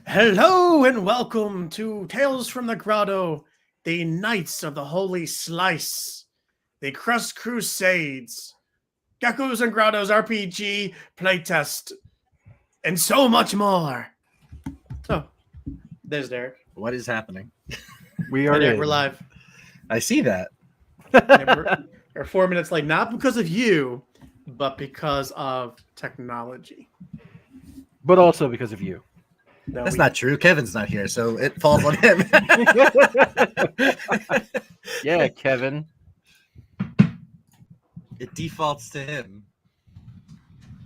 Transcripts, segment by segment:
Hello and welcome to Tales from the Grotto, the Knights of the Holy Slice, the Crust Crusades, Geckos and Grottos RPG playtest, and so much more. So, there's Derek. What is happening? We are We're live. I see that. We're 4 minutes late, not because of you, but because of technology. But also because of you. No, That's not true. Kevin's not here, so it falls on him. Yeah, Kevin. It defaults to him.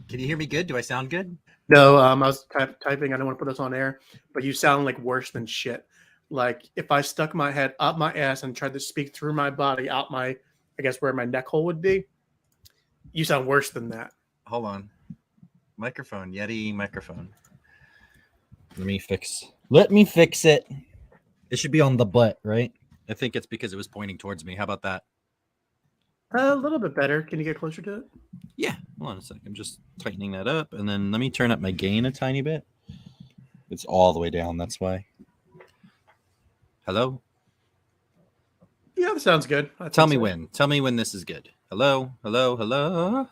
Can you hear me good? Do I sound good? No, I was typing. I don't want to put this on air, but you sound like worse than shit. Like if I stuck my head up my ass and tried to speak through my body out my, I guess where my neck hole would be, you sound worse than that. Hold on. Microphone. Yeti microphone. Let me fix it. It should be on the butt, right? I think it's because it was pointing towards me. How about that? A little bit better. Can you get closer to it? Yeah. Hold on a sec. I'm just tightening that up. And then let me turn up my gain a tiny bit. It's all the way down. That's why. Hello? Yeah, that sounds good. Tell me when. Tell me when this is good. Hello? Hello? Hello?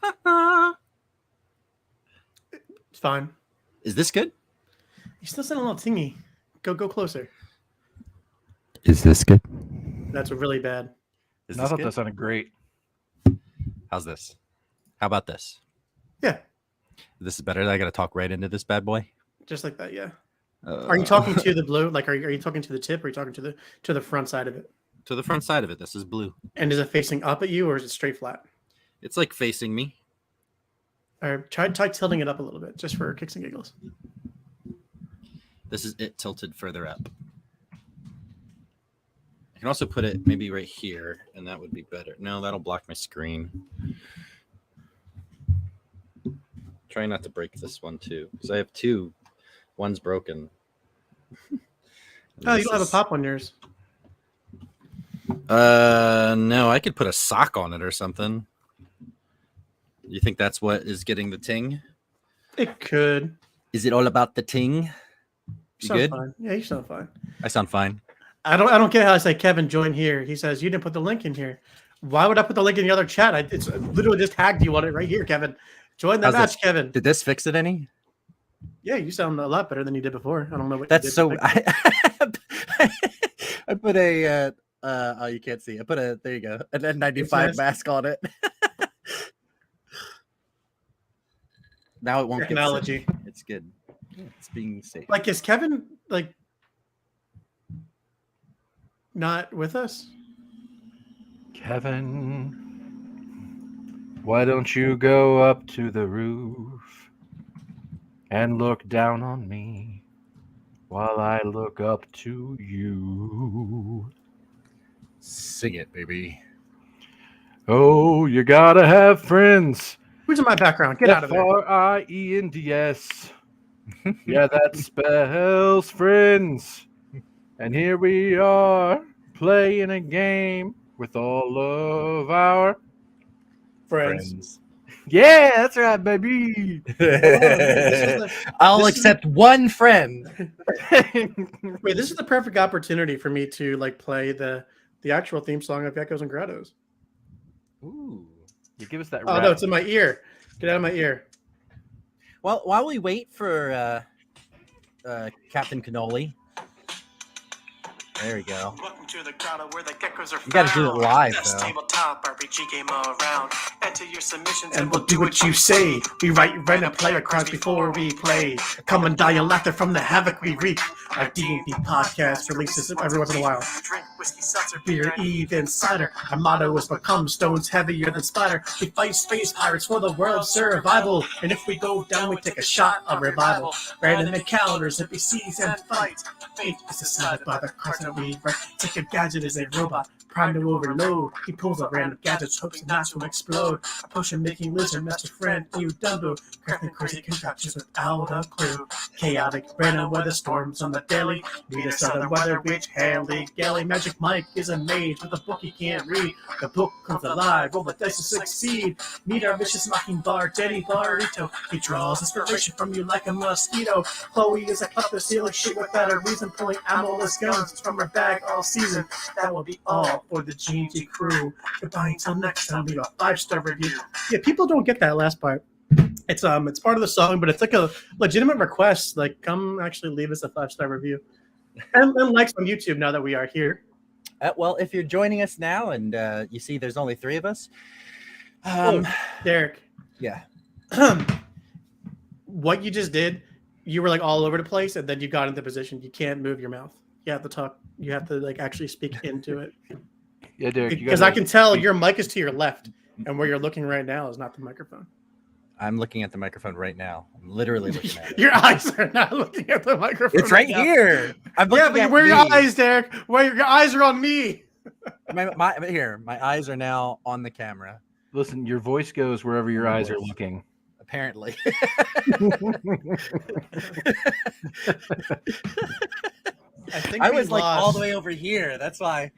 It's fine. Is this good? You still sound a little tingy. Go closer. Is this good? That's really bad. I thought that sounded great. How's this? How about this? Yeah, This is better. I got to talk right into this bad boy. just like that. Yeah. Are you talking to the blue? Like, are you talking to the tip? Or are you talking to the front side of it? To the front side of it? This is blue. And is it facing up at you, or is it straight flat? It's like facing me. Or try tilting it up a little bit, just for kicks and giggles. This is it tilted further up. I can also put it maybe right here, and that would be better. No, that'll block my screen. Try not to break this one too, because I have two. One's broken. Oh, you don't have a pop on yours. No, I could put a sock on it or something. You think that's what is getting the ting? It could. Is it all about the ting? You good? Fine. Yeah, you sound fine. I sound fine. I don't get how I say, Kevin, join here. He says you didn't put the link in here. Why would I put the link in the other chat? It's literally just tagged you on it right here, Kevin. Join the match, Kevin. Did this fix it any? Yeah, you sound a lot better than you did before. I don't know what That's you did so. to I put a. Oh, you can't see. I put a. There you go. An N95 nice. mask on it. Now it won't technology. get sick. It's good. It's being safe. Like, is Kevin like not with us? Kevin, why don't you go up to the roof and look down on me while I look up to you? Sing it, baby. Oh, you gotta have friends. Who's in my background? Get out of there. Friends. Yeah, that spells friends. And here we are playing a game with all of our Friends. Yeah, that's right, baby. I'll accept one friend. Wait, this is the perfect opportunity for me to like play the actual theme song of Geckos and Grottos. Ooh. You give us that. Oh no, it's in my ear. Get out of my ear. Well, while we wait for Captain Cannoli, there we go. Welcome to the grotto where the geckos are You got to do it live, Best though. tabletop RPG game around. Enter your submissions and we'll do what you say. We write random player cards before we play. Come and die in laughter from the havoc we wreak. Our D&D podcast releases every once in a while. Drink whiskey, seltzer, beer, even cider. Our motto is become stones heavier than spider. We fight space pirates for the world's survival. And if we go down, we take a shot of revival. Random encounters, NPCs, and fights. Fate is decided by the cards that we write. Take a gadget as a robot. prime to overload. He pulls up random gadgets, hopes not to explode. A potion-making lizard, master friend, you dumbo. Cracking crazy concoctions without a clue. Chaotic random weather storms on the daily. Meet a southern weather witch, Haley Galley. Magic Mike is a mage with a book he can't read. The book comes alive, roll the dice to succeed. Meet our vicious mockingbird, Danny Barito. He draws inspiration from you like a mosquito. Chloe is a cluster stealing shit without a reason, pulling ammo-less guns from her bag all season. That will be all for the G&G crew. Goodbye until next time. Leave a 5-star review. Yeah, people don't get that last part. It's part of the song, but it's like a legitimate request. Like, come actually leave us a 5-star review and likes on YouTube now that we are here. Well, if you're joining us now and you see there's only 3 of us, Derek. Yeah. What you just did, you were like all over the place, and then you got into position. You can't move your mouth. You have to talk. You have to like actually speak into it. Yeah, Derek. Because I can tell your mic is to your left, and where you're looking right now is not the microphone. I'm looking at the microphone right now. I'm literally looking at it. Your eyes are not looking at the microphone. It's right here. I'm yeah, but where are your eyes, Derek? Where your eyes are on me. My eyes are now on the camera. Listen, your voice goes wherever your eyes are looking. Apparently. I was like all the way over here. That's why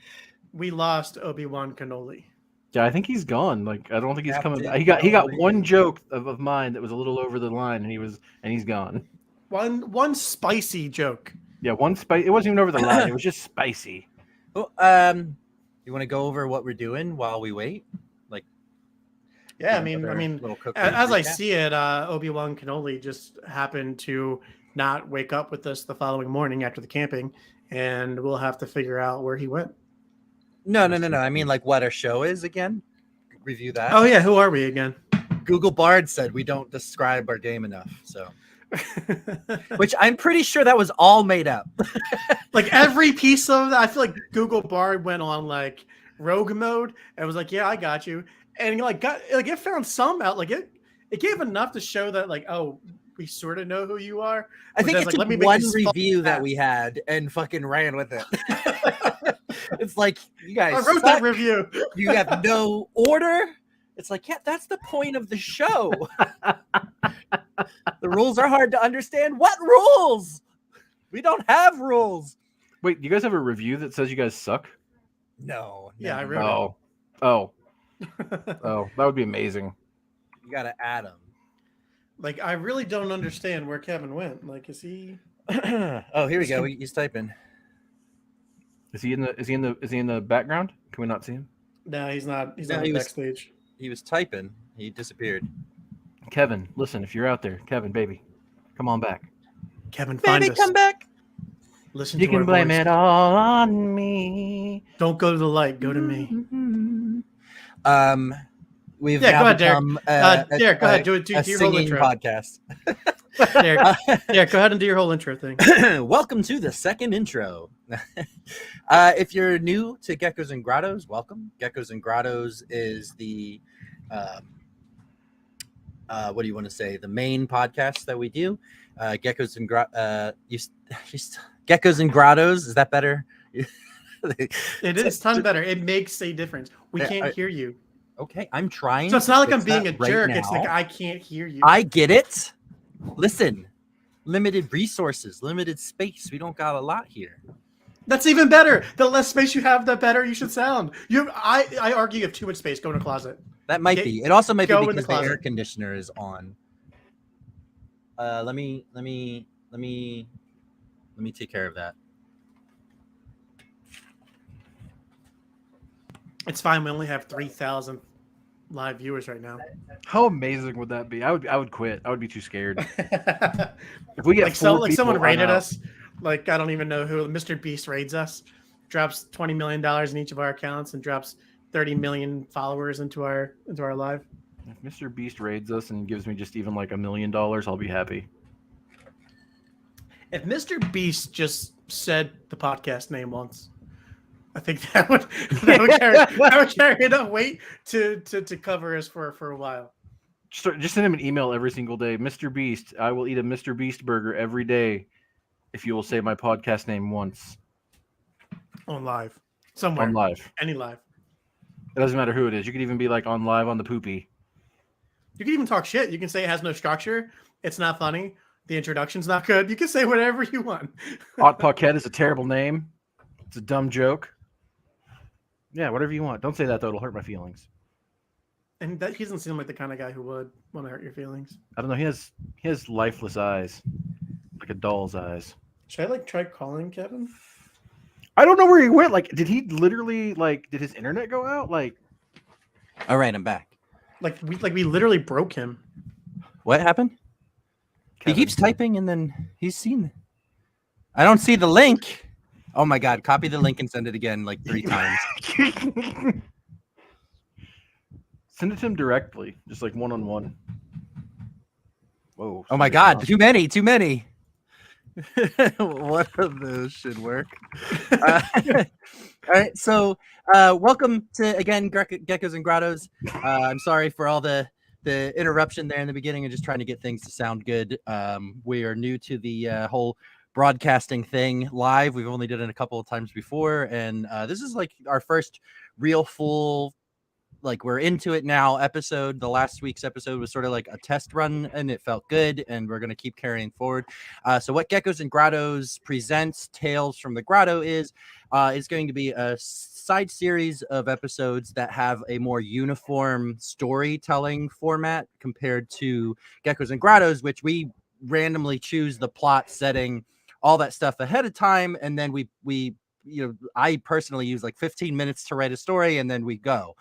we lost Obi-Wan Kenobi. Yeah, I think he's gone. Like, I don't think he's coming back. He got one joke of mine that was a little over the line, and he's gone. One spicy joke. Yeah, one spicy. It wasn't even over the line. It was just spicy. Well, you want to go over what we're doing while we wait? Like, yeah, I mean, as I see it, Obi-Wan Kenobi just happened to not wake up with us the following morning after the camping, and we'll have to figure out where he went. No. I mean, like, what our show is again. Review that. Oh yeah, who are we again? Google Bard said we don't describe our game enough, so. Which I'm pretty sure that was all made up. Like every piece of that, I feel like Google Bard went on like rogue mode and was like, "Yeah, I got you," and it found some out. Like it gave enough to show that like, oh, we sort of know who you are. I think it's like, one review that we had and fucking ran with it. It's like, you guys, I wrote that review. You have no order. It's like, yeah, that's the point of the show. The rules are hard to understand. What rules? We don't have rules. Wait, you guys have a review that says you guys suck? No. Yeah, I wrote it. Oh, that would be amazing. You got to add them. Like, I really don't understand where Kevin went. Like, is he? Oh, here we go. He's typing. Is he in the background? Can we not see him? No, he's not. He's on the backstage. He was typing. He disappeared. Kevin, listen, if you're out there, Kevin, baby, come on back. Kevin, find us. Come back. Listen. You can blame it all on me. Don't go to the light. Go to me. We've go now ahead, Derek. become Derek, go ahead. Do your whole intro. Podcast. Derek, go ahead and do your whole intro thing. Welcome to the second intro. If you're new to Geckos and Grottos, welcome. Geckos and Grottos is the what do you want to say? The main podcast that we do. Geckos and Geckos and Grottos. Is that better? It is a ton better. It makes a difference. We can't hear you. Okay, I'm trying. So it's not like I'm being a jerk. Now. It's like I can't hear you. I get it. Listen, limited resources, limited space. We don't got a lot here. That's even better. The less space you have, the better you should sound. I argue you have too much space. Go in a closet. That might be. It also might be because the air conditioner is on. Let me take care of that. It's fine. We only have 3,000 live viewers right now. How amazing would that be? I would quit. I would be too scared. If we get like someone raided us, like I don't even know who. Mr. Beast raids us, drops $20 million in each of our accounts, and drops 30 million followers into our live. If Mr. Beast raids us and gives me just even like $1 million, I'll be happy. If Mr. Beast just said the podcast name once, I think that would carry enough weight to cover us for a while. Just send him an email every single day. Mr. Beast, I will eat a Mr. Beast burger every day if you will say my podcast name once. On live. somewhere. On live. Any live. It doesn't matter who it is. You could even be like on live on the poopy. You can even talk shit. You can say it has no structure. It's not funny. The introduction's not good. You can say whatever you want. Hot Pocket is a terrible name. It's a dumb joke. Yeah, whatever you want. Don't say that though. It'll hurt my feelings. And that he doesn't seem like the kind of guy who would want to hurt your feelings. I don't know. He has lifeless eyes, like a doll's eyes. Should I like try calling Kevin? I don't know where he went. Like, did he literally did his internet go out? Like, All right, I'm back. We literally broke him. What happened? Kevin. He keeps typing and then he's seen. I don't see the link. Oh my God! Copy the link and send it again like 3 times. Send it to him directly, just like one-on-one. Whoa! Oh my God! Too many! Too many! One of those should work. All right, so welcome to again Geckos and Grottos. I'm sorry for all the interruption there in the beginning. I'm just trying to get things to sound good. We are new to the whole broadcasting thing live. We've only done it a couple of times before, and this is like our first real full, like we're into it now episode. The last week's episode was sort of like a test run and it felt good, and we're going to keep carrying forward. So what Geckos and Grottos presents Tales from the Grotto is going to be a side series of episodes that have a more uniform storytelling format compared to Geckos and Grottos, which we randomly choose the plot, setting, all that stuff ahead of time, and then we I personally use like 15 minutes to write a story, and then we go.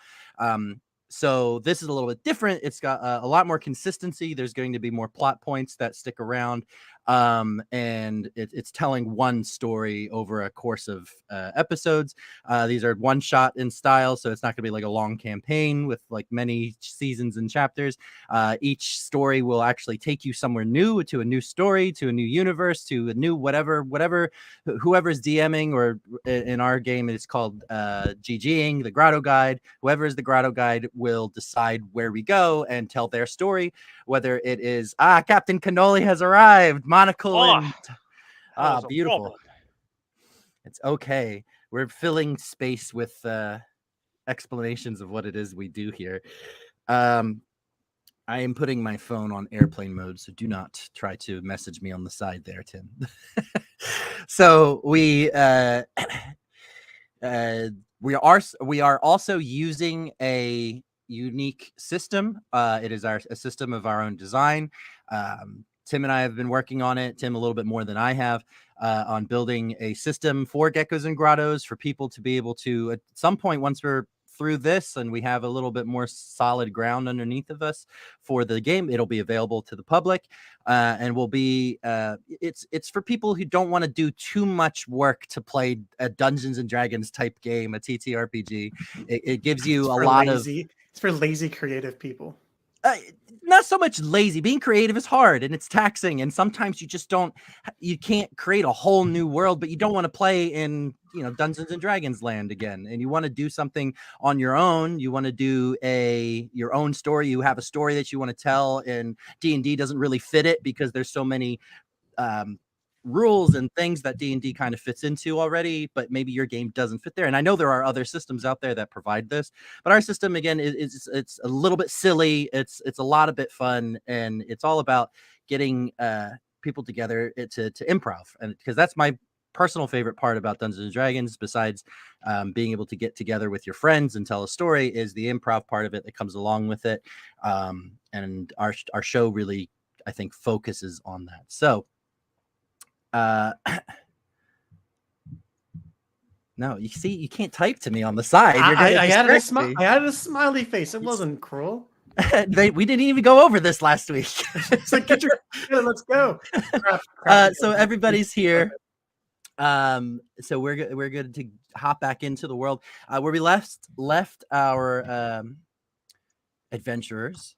So this is a little bit different. It's got a lot more consistency. There's going to be more plot points that stick around, and it's telling one story over a course of episodes. These are one shot in style, so it's not going to be like a long campaign with like many seasons and chapters. Each story will actually take you somewhere new, to a new story, to a new universe, to a new whatever's DMing, or in our game it's called GGing, the Grotto Guide. Whoever is the Grotto Guide will decide where we go and tell their story, whether it is Captain Cannoli has arrived, monocle and beautiful. It's okay. We're filling space with explanations of what it is we do here. I am putting my phone on airplane mode, so do not try to message me on the side there, Tim. So we are also using a unique system. It is a system of our own design. Tim and I have been working on it. Tim a little bit more than I have, on building a system for Geckos and Grottos for people to be able to, at some point, once we're through this and we have a little bit more solid ground underneath of us for the game, it'll be available to the public, and will be it's for people who don't want to do too much work to play a Dungeons and Dragons type game, a TTRPG. It gives you a lot lazy. of It's for lazy creative people. Not so much lazy. Being creative is hard and it's taxing, and sometimes you can't create a whole new world, but you don't want to play in Dungeons and Dragons land again, and you want to do something on your own. You want to do your own story. You have a story that you want to tell, and D&D doesn't really fit it because there's so many rules and things that D&D kind of fits into already, but maybe your game doesn't fit there. And I know there are other systems out there that provide this, but our system, again, it's a little bit silly. It's a lot of bit fun, and it's all about getting people together to improv, and because that's my personal favorite part about Dungeons and Dragons, besides being able to get together with your friends and tell a story, is the improv part of it that comes along with it. And our show really, I think, focuses on that. So no, you see, you can't type to me on the side. I had a smiley face. It wasn't cruel. We didn't even go over this last week. So get your let's go. So everybody's here. So we're good to hop back into the world where we left our adventurers.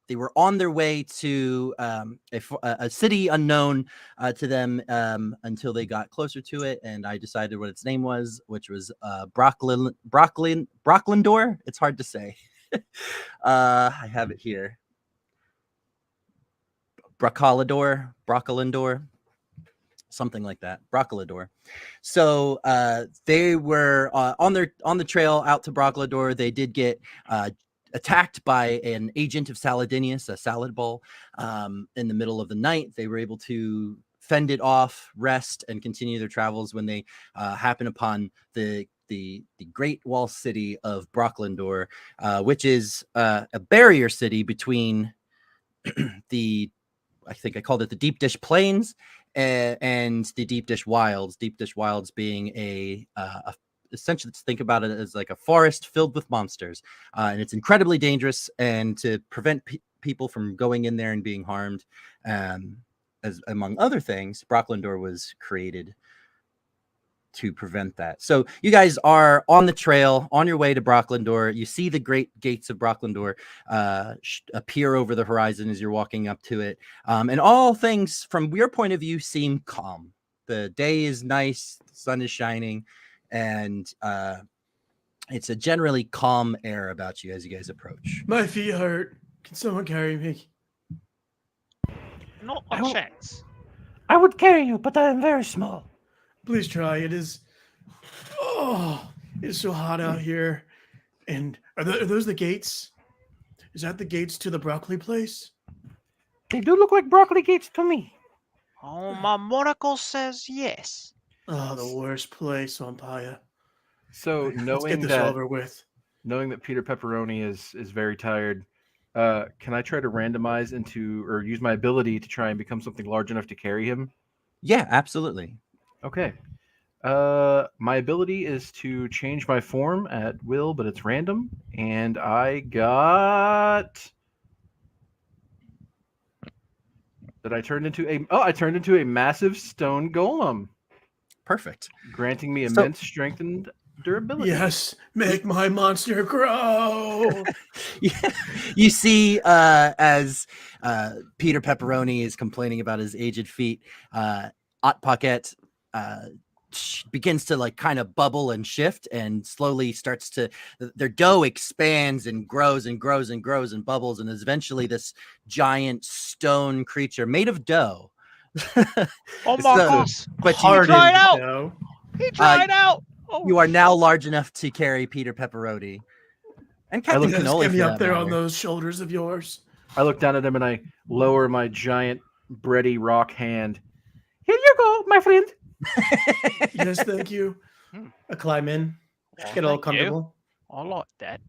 They were on their way to a city unknown to them until they got closer to it, and I decided what its name was, which was Brocklindor. It's hard to say. I have it here. Brocklindor. something like that, Broccolador. So they were on the trail out to Broccolador. They did get attacked by an agent of Saladinius, a salad bowl, in the middle of the night. They were able to fend it off, rest, and continue their travels when they happen upon the Great Wall City of Broccolandor, which is a barrier city between I think I called it the Deep Dish Plains and the Deep Dish Wilds. Deep Dish Wilds being a essentially, think about it as like a forest filled with monsters, and it's incredibly dangerous. And to prevent people from going in there and being harmed, as among other things, Broccolandor was created to prevent that. So you guys are on the trail, on your way to Broccolandor. You see the great gates of Broccolandor appear over the horizon as you're walking up to it. And all things from your point of view seem calm. The day is nice, the sun is shining, and it's a generally calm air about you as you guys approach. My feet hurt. Can someone carry me? Not a chance. I would carry you, but I am very small. Please try. It is. Oh, it's so hot out here. And are those the gates? Is that the gates to the broccoli place? They do look like broccoli gates to me. Oh, my monocle says yes. Oh, the worst place on Paya. So Let's get this over with. Knowing that Peter Pepperoni is very tired, can I try to randomize into or use my ability to try and become something large enough to carry him? Yeah, absolutely. Okay. My ability is to change my form at will, but it's random, and I got that I turned into a massive stone golem, Perfect. granting me immense strength and durability. Yes, make my monster grow. Yeah. You see, as Peter Pepperoni is complaining about his aged feet, Hot Pocket begins to like kind of bubble and shift and slowly starts to, their dough expands and grows and grows and grows and bubbles and is eventually this giant stone creature made of dough. Oh my gosh. But Hardened tried out. dough. He tried out. Oh, you are now large enough to carry Peter Pepperoni. And Captain Just Cannoli get me for up that there on matter. those shoulders of yours. I look down at him and I lower my giant bready rock hand. Here you go, my friend. Yes, thank you. I climb in, well, get all thank you. comfortable. I like that.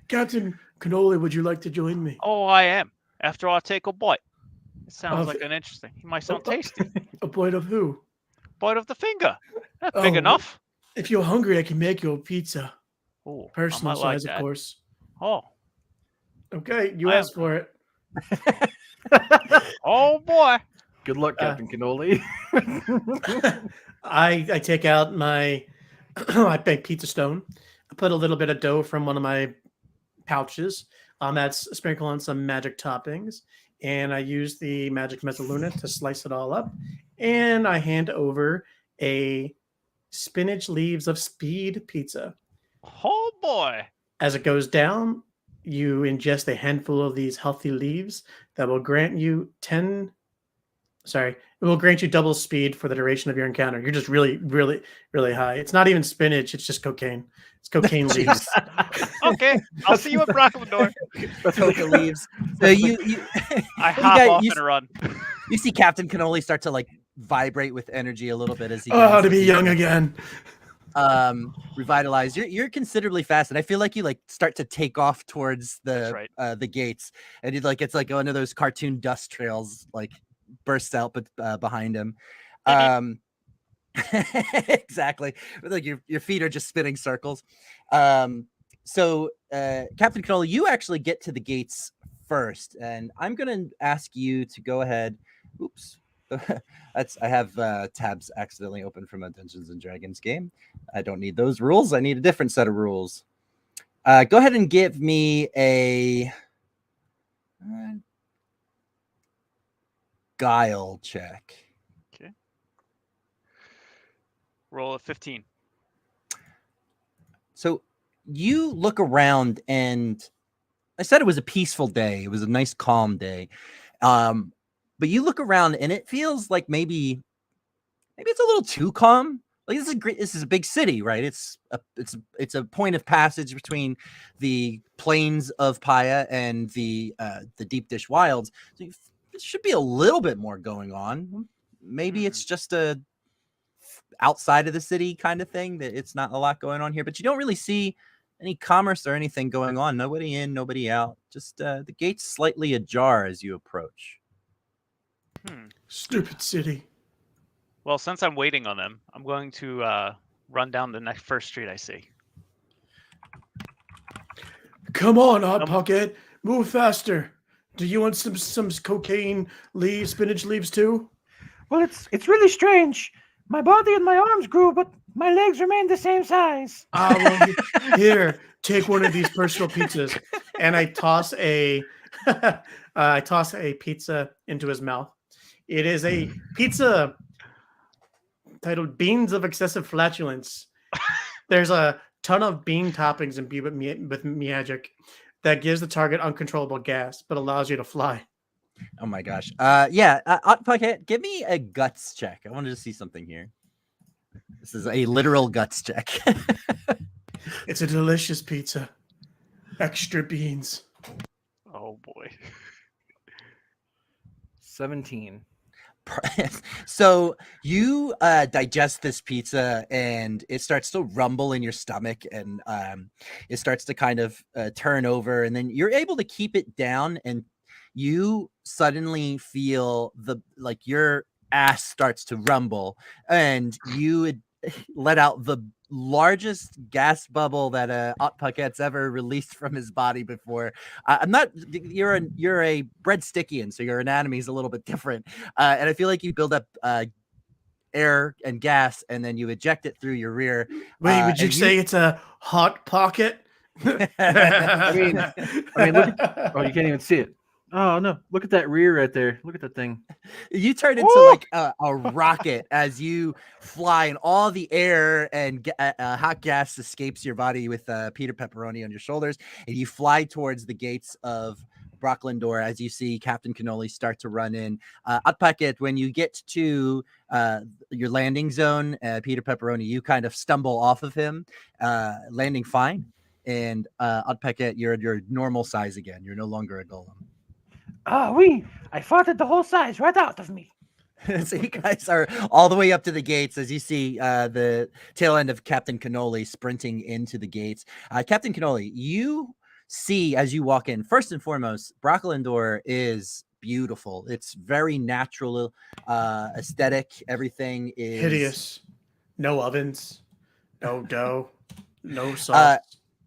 Captain Cannoli, would you like to join me? Oh, I am. After I take a bite. It sounds Of- like an interesting. It might sound tasty. A bite of who? Bite of the finger. That's big Oh, enough. If you're hungry, I can make you a pizza. Oh, Personal I might like size, that. of course. Oh, Okay, you I asked for it. oh boy. Good luck, Captain Cannoli. I take out my I make pizza stone. I put a little bit of dough from one of my pouches. That's sprinkle on some magic toppings, and I use the magic mezzaluna to slice it all up. And I hand over a spinach leaves of speed pizza. Oh boy. As it goes down, you ingest a handful of these healthy leaves that will grant you it will grant you double speed for the duration of your encounter. You're just really, really, really high. It's not even spinach, it's just cocaine. It's cocaine leaves. Okay, I'll see you at Broccolandor. Coca leaves. So you I hop guys- off you- and run. you see Captain Cannoli start to like vibrate with energy a little bit as he Oh, goes to be young again. Revitalized. You're considerably fast, and I feel like you like start to take off towards That's the right. the gates, and it's like one of those cartoon dust trails like bursts out but behind him. Exactly. Like your feet are just spinning circles. So Captain Cannoli, you actually get to the gates first, and I'm gonna ask you to go ahead. Oops. I have tabs accidentally open from a Dungeons and Dragons game. I don't need those rules. I need a different set of rules. Go ahead and give me a guile check. Roll a 15. So you look around, and I said it was a peaceful day. It was a nice, calm day. but you look around and it feels like maybe it's a little too calm. Like this is great. This is a big city, right? It's a point of passage between the plains of Paya and the deep dish wilds. So there should be a little bit more going on. Maybe it's just a outside of the city kind of thing, that it's not a lot going on here, but you don't really see any commerce or anything going on. Nobody in, nobody out. Just the gates slightly ajar as you approach. Stupid city. Well, since I'm waiting on them, I'm going to run down the next first street I see. Come on, Hot Pocket. Move faster. Do you want some cocaine leaves, spinach leaves too? Well, it's really strange. My body and my arms grew, but my legs remained the same size. Well, here, take one of these personal pizzas. And I toss a pizza into his mouth. It is a pizza titled Beans of Excessive Flatulence. There's a ton of bean toppings and with magic that gives the target uncontrollable gas, but allows you to fly. Oh my gosh. Hot Pocket, give me a guts check. I wanted to see something here. This is a literal guts check. It's a delicious pizza. Extra beans. Oh boy. 17. So you digest this pizza and it starts to rumble in your stomach, and it starts to kind of turn over, and then you're able to keep it down, and you suddenly feel your ass starts to rumble, and you would let out the largest gas bubble that Hot Pocket's ever released from his body before. You're a breadstickian, so your anatomy is a little bit different, and I feel like you build up air and gas, and then you eject it through your rear. Wait, would you say it's a hot pocket? I mean, look at, oh, you can't even see it. Oh no! Look at that rear right there. Look at that thing. You turn into like a rocket as you fly, and all the air and hot gas escapes your body with Peter Pepperoni on your shoulders, and you fly towards the gates of Brocklindor as you see Captain Cannoli start to run in. Hot Pocket, when you get to your landing zone, Peter Pepperoni, you kind of stumble off of him, landing fine, and Hot Pocket, you're at your normal size again. You're no longer a golem. I farted the whole size right out of me. So you guys are all the way up to the gates as you see the tail end of Captain Cannoli sprinting into the gates. Captain Cannoli, you see as you walk in, first and foremost, Brocklindor is beautiful. It's very natural aesthetic. Everything is hideous. No ovens, no dough, no sauce.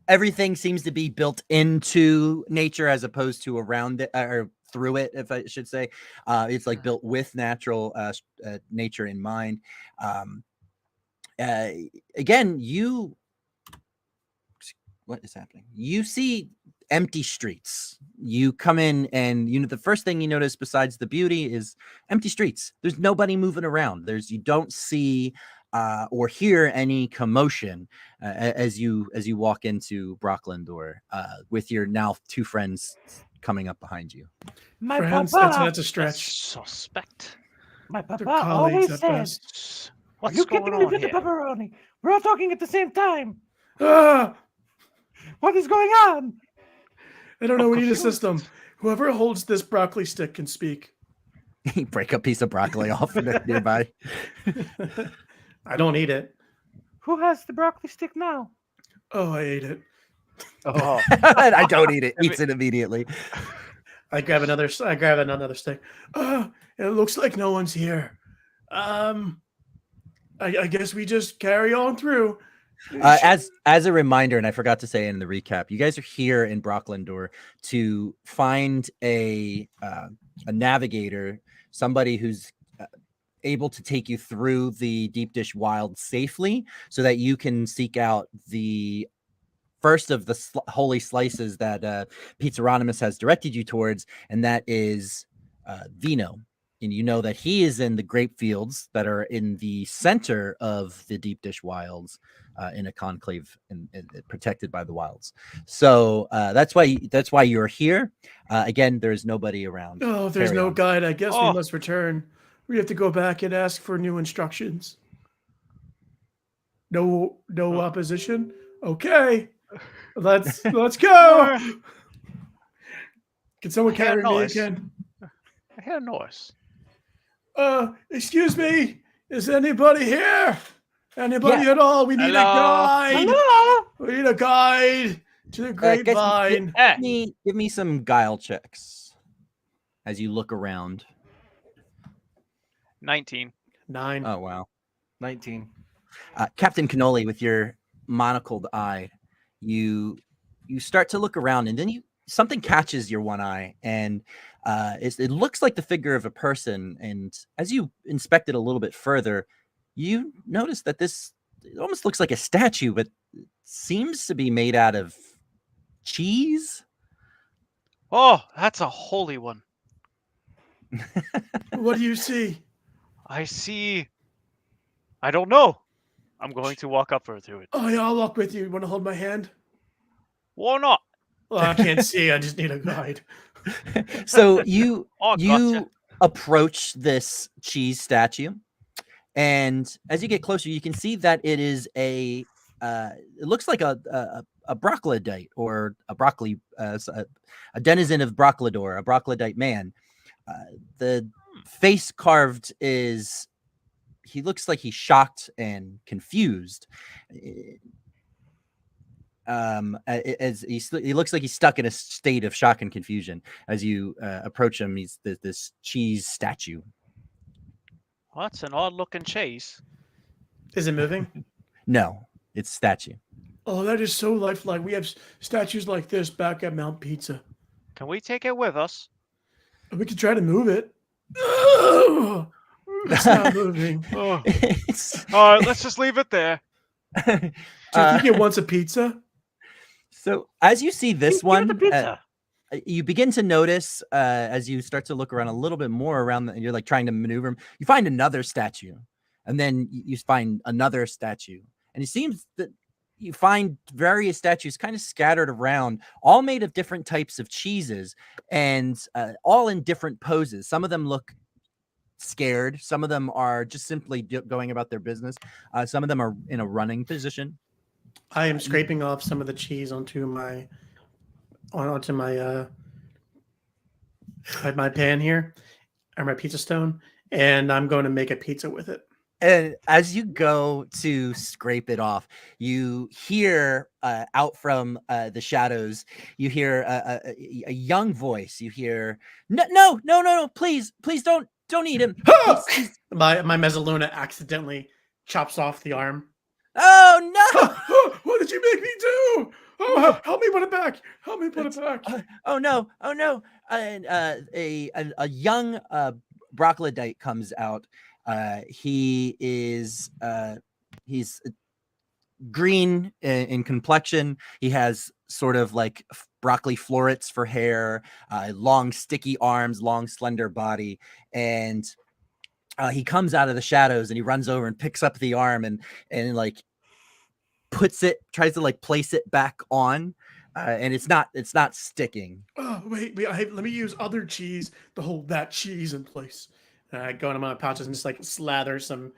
Everything seems to be built into nature as opposed to around it or through it, if I should say. It's like built with natural nature in mind. Again, what is happening? You see empty streets. You come in and the first thing you notice besides the beauty is empty streets. There's nobody moving around. You don't see or hear any commotion as you walk into Brocklindor with your now two friends coming up behind you. My Friends, papa, that's a stretch. Suspect. my They're papa colleagues always at said, best. What's "You going kidding me on with the here? pepperoni? We're all talking at the same time. Ah! What is going on?" I don't know. We need a confused. system. Whoever holds this broccoli stick can speak. You break a piece of broccoli off nearby. I don't eat it. Who has the broccoli stick now? Oh, I ate it. Oh, I don't eat it. Eats it immediately. I grab another stick. It looks like no one's here. I guess we just carry on through. As a reminder, and I forgot to say in the recap, you guys are here in Brocklindor to find a navigator, somebody who's able to take you through the deep dish wild safely, so that you can seek out the first of the holy slices that Pizzaronimus has directed you towards, and that is Vino. And you know that he is in the grape fields that are in the center of the deep dish wilds, in a conclave and protected by the wilds. So that's why you're here. Again, there's nobody around. Oh, if there's Carry no on. guide, I guess we Oh. must return. We have to go back and ask for new instructions. No opposition. Okay, let's go. Can someone I hear carry me noise. again? I hear a noise. Excuse me. Is anybody here? Anybody at all? We need a Hello? guide. Hello? We need a guide to the Guys, grapevine. give me some guile checks as you look around. 19. 9. Oh wow. 19. Captain Cannoli, with your monocled eye, you start to look around, and then something catches your one eye, and it looks like the figure of a person. And as you inspect it a little bit further, you notice that it almost looks like a statue, but it seems to be made out of cheese. Oh, that's a holy one. What do you see? I see. I don't know. I'm going to walk up to it. Oh yeah, I'll walk with you. You want to hold my hand? Why not? Well, I can't see. I just need a guide. So you Oh, you gotcha. approach this cheese statue, and as you get closer, you can see that it is it looks like a brochlodite, or a broccoli, a denizen of Brochlodor, a brochlodite man. The face carved is, he looks like he's shocked and confused. As he looks like he's stuck in a state of shock and confusion as you approach him. He's this cheese statue. Well, that's an odd looking cheese. Is it moving? No, it's statue. Oh, that is so lifelike. We have statues like this back at Mount Pizza. Can we take it with us? We could try to move it. Ugh, it's not moving. Oh. It's- All right, let's just leave it there. Do you think it wants a pizza? So as you see this Give it one, the pizza. you begin to notice as you start to look around a little bit more around, and you're like trying to maneuver him, you find another statue, and then you find another statue, and it seems that you find various statues kind of scattered around, all made of different types of cheeses, and all in different poses. Some of them look scared, some of them are just simply going about their business, some of them are in a running position. I am scraping off some of the cheese onto my my pan here, or my pizza stone, and I'm going to make a pizza with it. And as you go to scrape it off, you hear out from the shadows, you hear a young voice. You hear, no, please don't eat him. My Mezzaluna accidentally chops off the arm. Oh no! What did you make me do? Oh, help me put it back! Help me put it back! Oh no! And a young brochlodite comes out. He is he's green in complexion. He has sort of like broccoli florets for hair, long sticky arms, long slender body, and he comes out of the shadows and he runs over and picks up the arm and like tries to like place it back on, and it's not sticking. Oh wait, let me use other cheese to hold that cheese in place. And I go into my pouches and just like slather some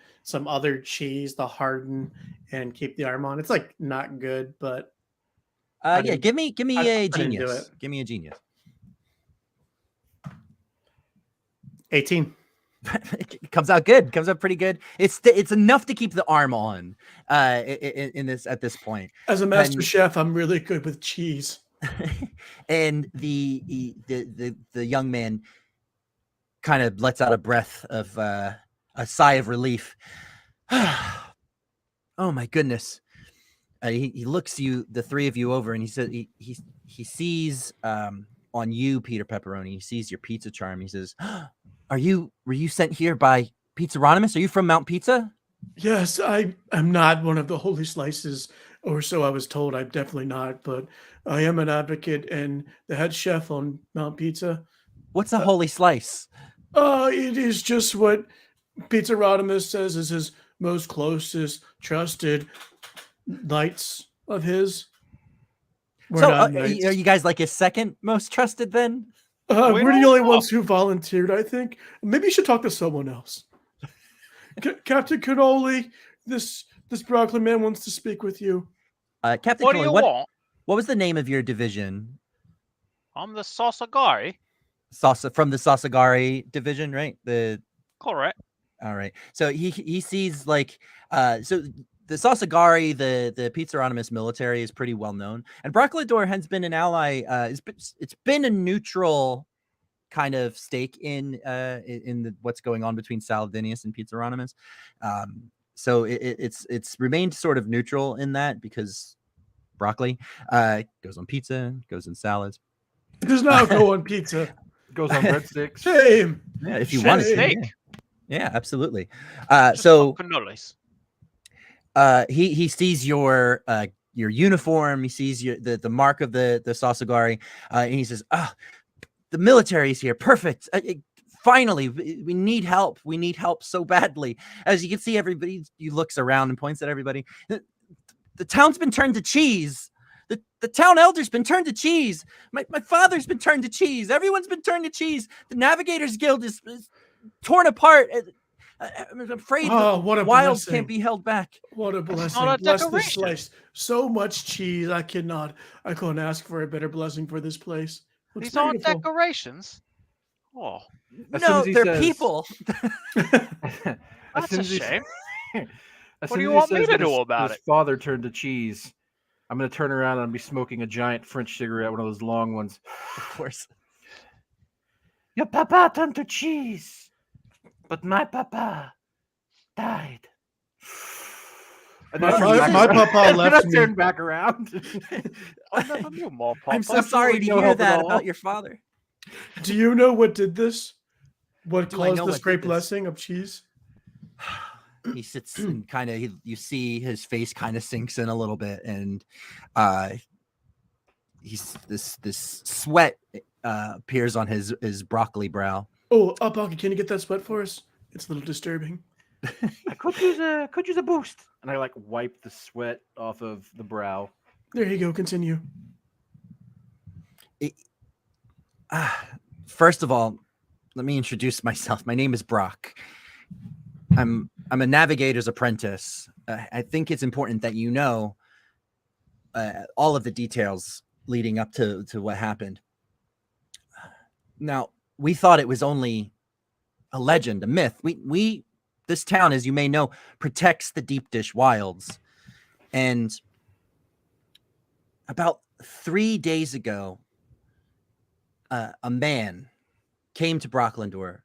other cheese to harden and keep the arm on. It's like not good, but Yeah, give me I a didn't do genius. it. Give me a genius. 18. It comes out good. Comes out pretty good. It's enough to keep the arm on. In this at this point. As a master And- chef, I'm really good with cheese. And the young man kind of lets out a breath of a sigh of relief. Oh my goodness. He looks the three of you over, and he says he sees on you, Peter Pepperoni. He sees your pizza charm. He says, were you sent here by Pizzaronimus? Are you from Mount Pizza? Yes, I'm not one of the holy slices, or so I was told. I'm definitely not, but I am an advocate and the head chef on Mount Pizza. What's a holy slice? It is just what Pizza Rodimus says is his most closest, trusted knights of his. We're So, not are knights. you guys like his second most trusted then? We We're the don't only know. ones who volunteered, I think. Maybe you should talk to someone else. Captain Cannoli, this broccoli man wants to speak with you. Captain What do Cannoli, you what want? was the name of your division? I'm the Sasagari. From the Sasagari division, right? Correct. All right. So he sees like so the Sasagari, the Pizzaronomus military is pretty well known, and Broccolador has been an ally. It's been a neutral kind of stake in what's going on between Saladinius and Pizzaronomus. So it's remained sort of neutral in that because broccoli goes on pizza, goes in salads. It does not go on pizza. Goes on breadsticks. Shame. Yeah, if you Shame. wanted to. Steak. Yeah, absolutely. Just So cannolis. he sees your uniform. He sees the mark of the Sasagari, and he says, "Ah, the military's here. Perfect. Finally, we need help. We need help so badly." As you can see, everybody he looks around and points at everybody. The town's been turned to cheese. The town elder's been turned to cheese. My father's been turned to cheese. Everyone's been turned to cheese. The Navigators Guild is torn apart. I'm afraid What the a wilds blessing. can't be held back. What a not blessing. a Bless this decoration. slice. So much cheese. I couldn't ask for a better blessing for this place. Looks These aren't beautiful. decorations. Oh, As soon No, as he they're says- people. As that's soon a as he- shame. As What soon do you as he want me says to that do his- about his it? father turned to cheese, I'm going to turn around and be smoking a giant French cigarette, one of those long ones. Of course. Your papa turned to cheese, but my papa died. And My then I fa- turn my back around. papa And then left I me. turn back around. I never knew more, Papa. I'm so sorry to Absolutely no hear help at that all. about your father. Do you know what did this? What Do I caused know this what great did this? blessing of cheese? He sits and kind of you see his face kind of sinks in a little bit, and he's this sweat appears on his broccoli brow. Oh, Bucky, can you get that sweat for us? It's a little disturbing. I could use a boost. And I like wipe the sweat off of the brow. There you go. Continue. First of all, let me introduce myself. My name is Brock. I'm a navigator's apprentice. I think it's important that you know all of the details leading up to what happened. Now, we thought it was only a legend, a myth. We this town, as you may know, protects the deep dish wilds. And about 3 days ago, a man came to Brocklandor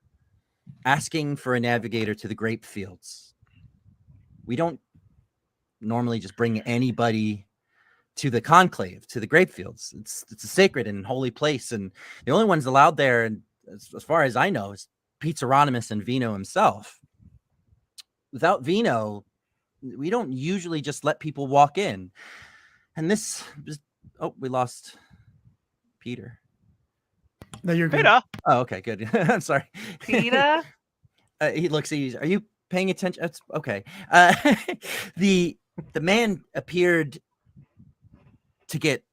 asking for a navigator to the grape fields. We don't normally just bring anybody to the conclave, to the grape fields. It's a sacred and holy place, and the only ones allowed there, and as far as I know, is Pizzaronomus and Vino himself. Without Vino, we don't usually just let people walk in. And this was, we lost Peter. No, you're good. Peter, Oh, okay, good. I'm sorry. Peter. He looks. Are you paying attention? That's okay. The man appeared to get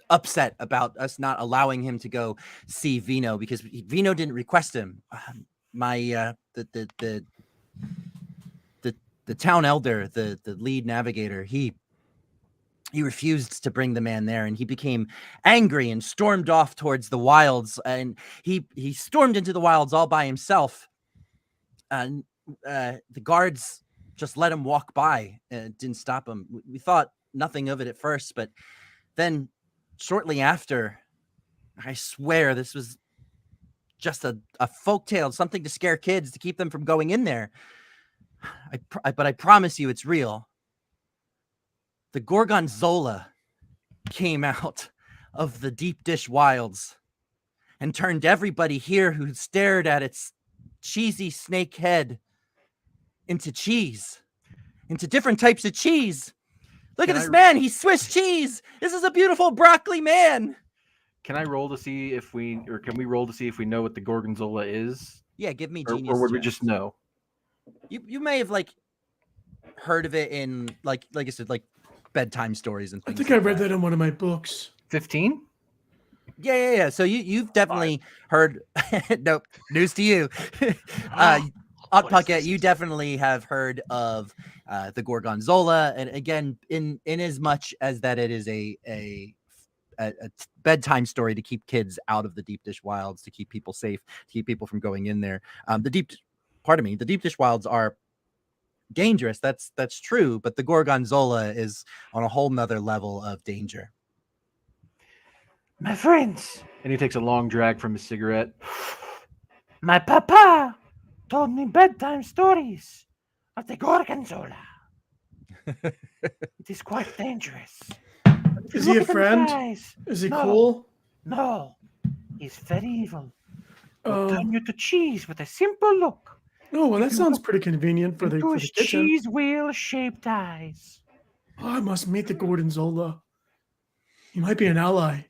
upset about us not allowing him to go see Vino because Vino didn't request him. The town elder, the lead navigator, he refused to bring the man there, and he became angry and stormed off towards the wilds, and he stormed into the wilds all by himself. And the guards just let him walk by and didn't stop him. We thought nothing of it at first, but then shortly after, I swear this was just a folktale, something to scare kids, to keep them from going in there. But I promise you it's real. The Gorgonzola came out of the deep dish wilds and turned everybody here who stared at its cheesy snake head into cheese, into different types of cheese. Look at this man. He's Swiss cheese. This is a beautiful broccoli man. Can I roll to see if can we roll to see if we know what the Gorgonzola is? Yeah, give me Or genius. would we checks. just know? You may have heard of it in like I said, like bedtime stories and I things. think like I read that in one of my books. 15? Yeah. So you've definitely heard. Nope. News to you. What is Puckett, this? you definitely have heard of the Gorgonzola, and again, in as much as that it is a bedtime story to keep kids out of the deep dish wilds, to keep people safe, to keep people from going in there. The deep dish wilds are dangerous. That's true, but the Gorgonzola is on a whole nother level of danger. My friends. And he takes a long drag from his cigarette. My papa told me bedtime stories of the Gorgonzola. It is quite dangerous. If Is you he a look at them friend? eyes- Is he No. cool? No, he's very evil. He'll Oh, turn you to cheese with a simple look. oh, well, that you sounds look pretty convenient for Into the his kitchen. cheese wheel-shaped eyes. Oh, I must meet the Gorgonzola. He might be an ally.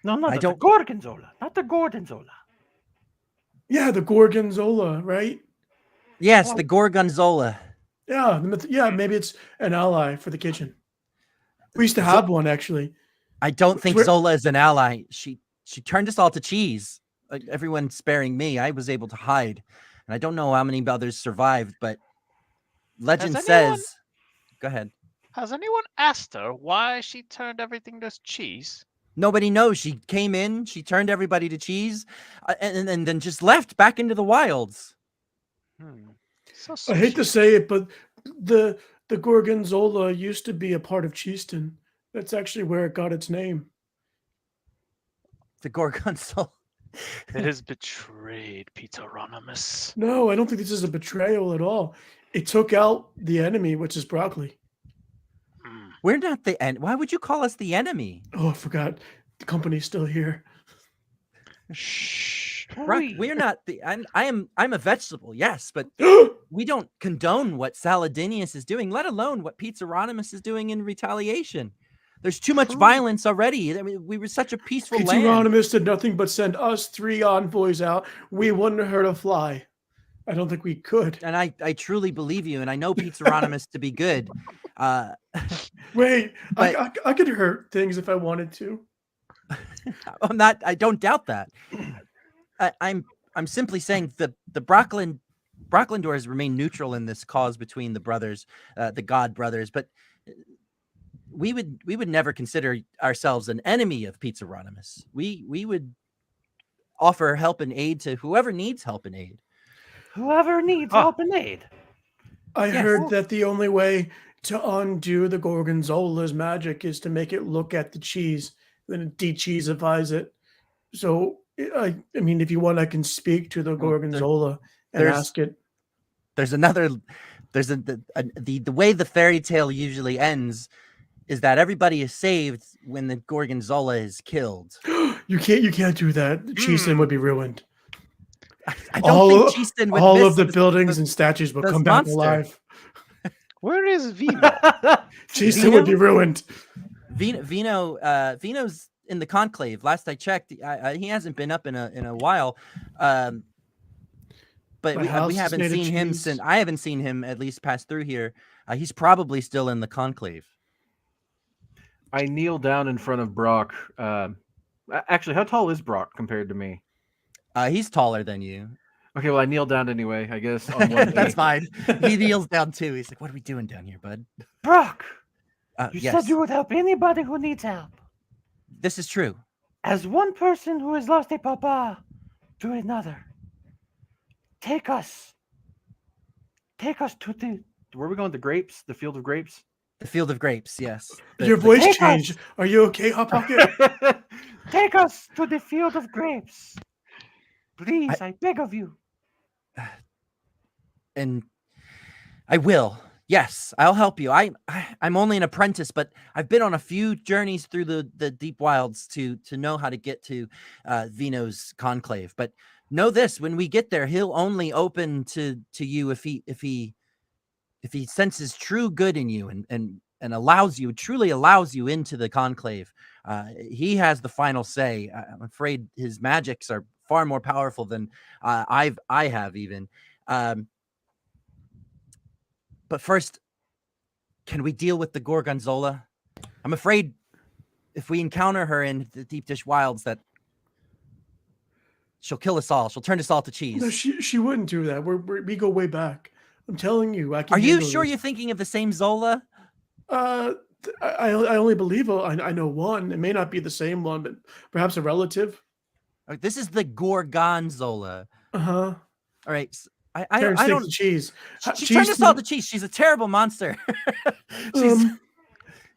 No, I the don't- Gorgonzola, not the Gorgonzola. Yeah, the Gorgonzola, right? Yes, Well- the Gorgonzola. Yeah, maybe it's an ally for the kitchen. We used to have one, actually. I don't think Where- Zola is an ally. She turned us all to cheese. Everyone sparing me, I was able to hide, and I don't know how many others survived. But legend Has anyone- says, "Go ahead." Has anyone asked her why she turned everything to cheese? Nobody knows. She came in, she turned everybody to cheese, and then just left back into the wilds. So I hate to suspicious. say it, but the Gorgonzola used to be a part of Cheeston. That's actually where it got its name. The Gorgonzola. It has betrayed Peter Ronimus. No, I don't think this is a betrayal at all. It took out the enemy, which is broccoli. We're not the end. Why would you call us the enemy? Oh, I forgot. The company's still here. Shh. Brock, we're not the. I'm a vegetable, yes, but we don't condone what Saladinius is doing, let alone what Pizza Ronimus is doing in retaliation. There's too much violence already. I mean, we were such a peaceful land. Hieronymus did nothing but send us 3 envoys out. We wouldn't hurt a fly. I don't think we could. And I truly believe you, and I know Pizza Ronimus to be good. Wait, But- I could hurt things if I wanted to. I'm not. I don't doubt that. I'm simply saying the Brocklindors remain neutral in this cause between the brothers, the God brothers, but we would never consider ourselves an enemy of Pizza Ronimus. We would offer help and aid to whoever needs help and aid. Whoever needs help and aid. I Yes. heard that the only way to undo the Gorgonzola's magic is to make it look at the cheese, then it de-cheesifies it. So, I mean, if you want, I can speak to the Gorgonzola and there's- ask it. There's the way the fairy tale usually ends is that everybody is saved when the Gorgonzola is killed. You can't do that. Cheeston would be ruined. I don't think Cheeston would all miss of the buildings and statues will this come back monster. alive. Where is Vino? Cheeston would be ruined. Vino's in the conclave. Last I checked, he hasn't been up in a while. But My house we is haven't made of seen him cheese. since. I haven't seen him at least pass through here. He's probably still in the conclave. I kneel down in front of Brock. Actually, how tall is Brock compared to me? He's taller than you. Okay, well, I kneel down anyway, I guess. On one That's knee. fine. He kneels down too. He's like, "What are we doing down here, bud?" Brock, you Yes, said you would help anybody who needs help. this is true. As one person who has lost a papa to another, take us to the. Where are we going? The grapes? The field of grapes? The field of grapes. Yes. Your The- voice Take changed. Are you okay, Hot Pocket? Take us to the field of grapes. Please, I beg of you. and I will. Yes, I'll help you. I'm only an apprentice, but I've been on a few journeys through the deep wilds to know how to get to Vino's conclave. But know this: when we get there, he'll only open to you if he senses true good in you and truly allows you into the conclave. He has the final say. I'm afraid his magics are far more powerful than I have even. But But first, can we deal with the Gorgonzola? I'm afraid if we encounter her in the Deep Dish Wilds that she'll kill us all. She'll turn us all to cheese. No, she wouldn't do that. We go way back. I'm telling you, I can. Are you handle sure this. you're thinking of the same Zola? I only believe I know one. It may not be the same one, but perhaps a relative. This is the Gorgonzola. Uh-huh. All right. I I don't. cheese. She turned us all to cheese. She's a terrible monster.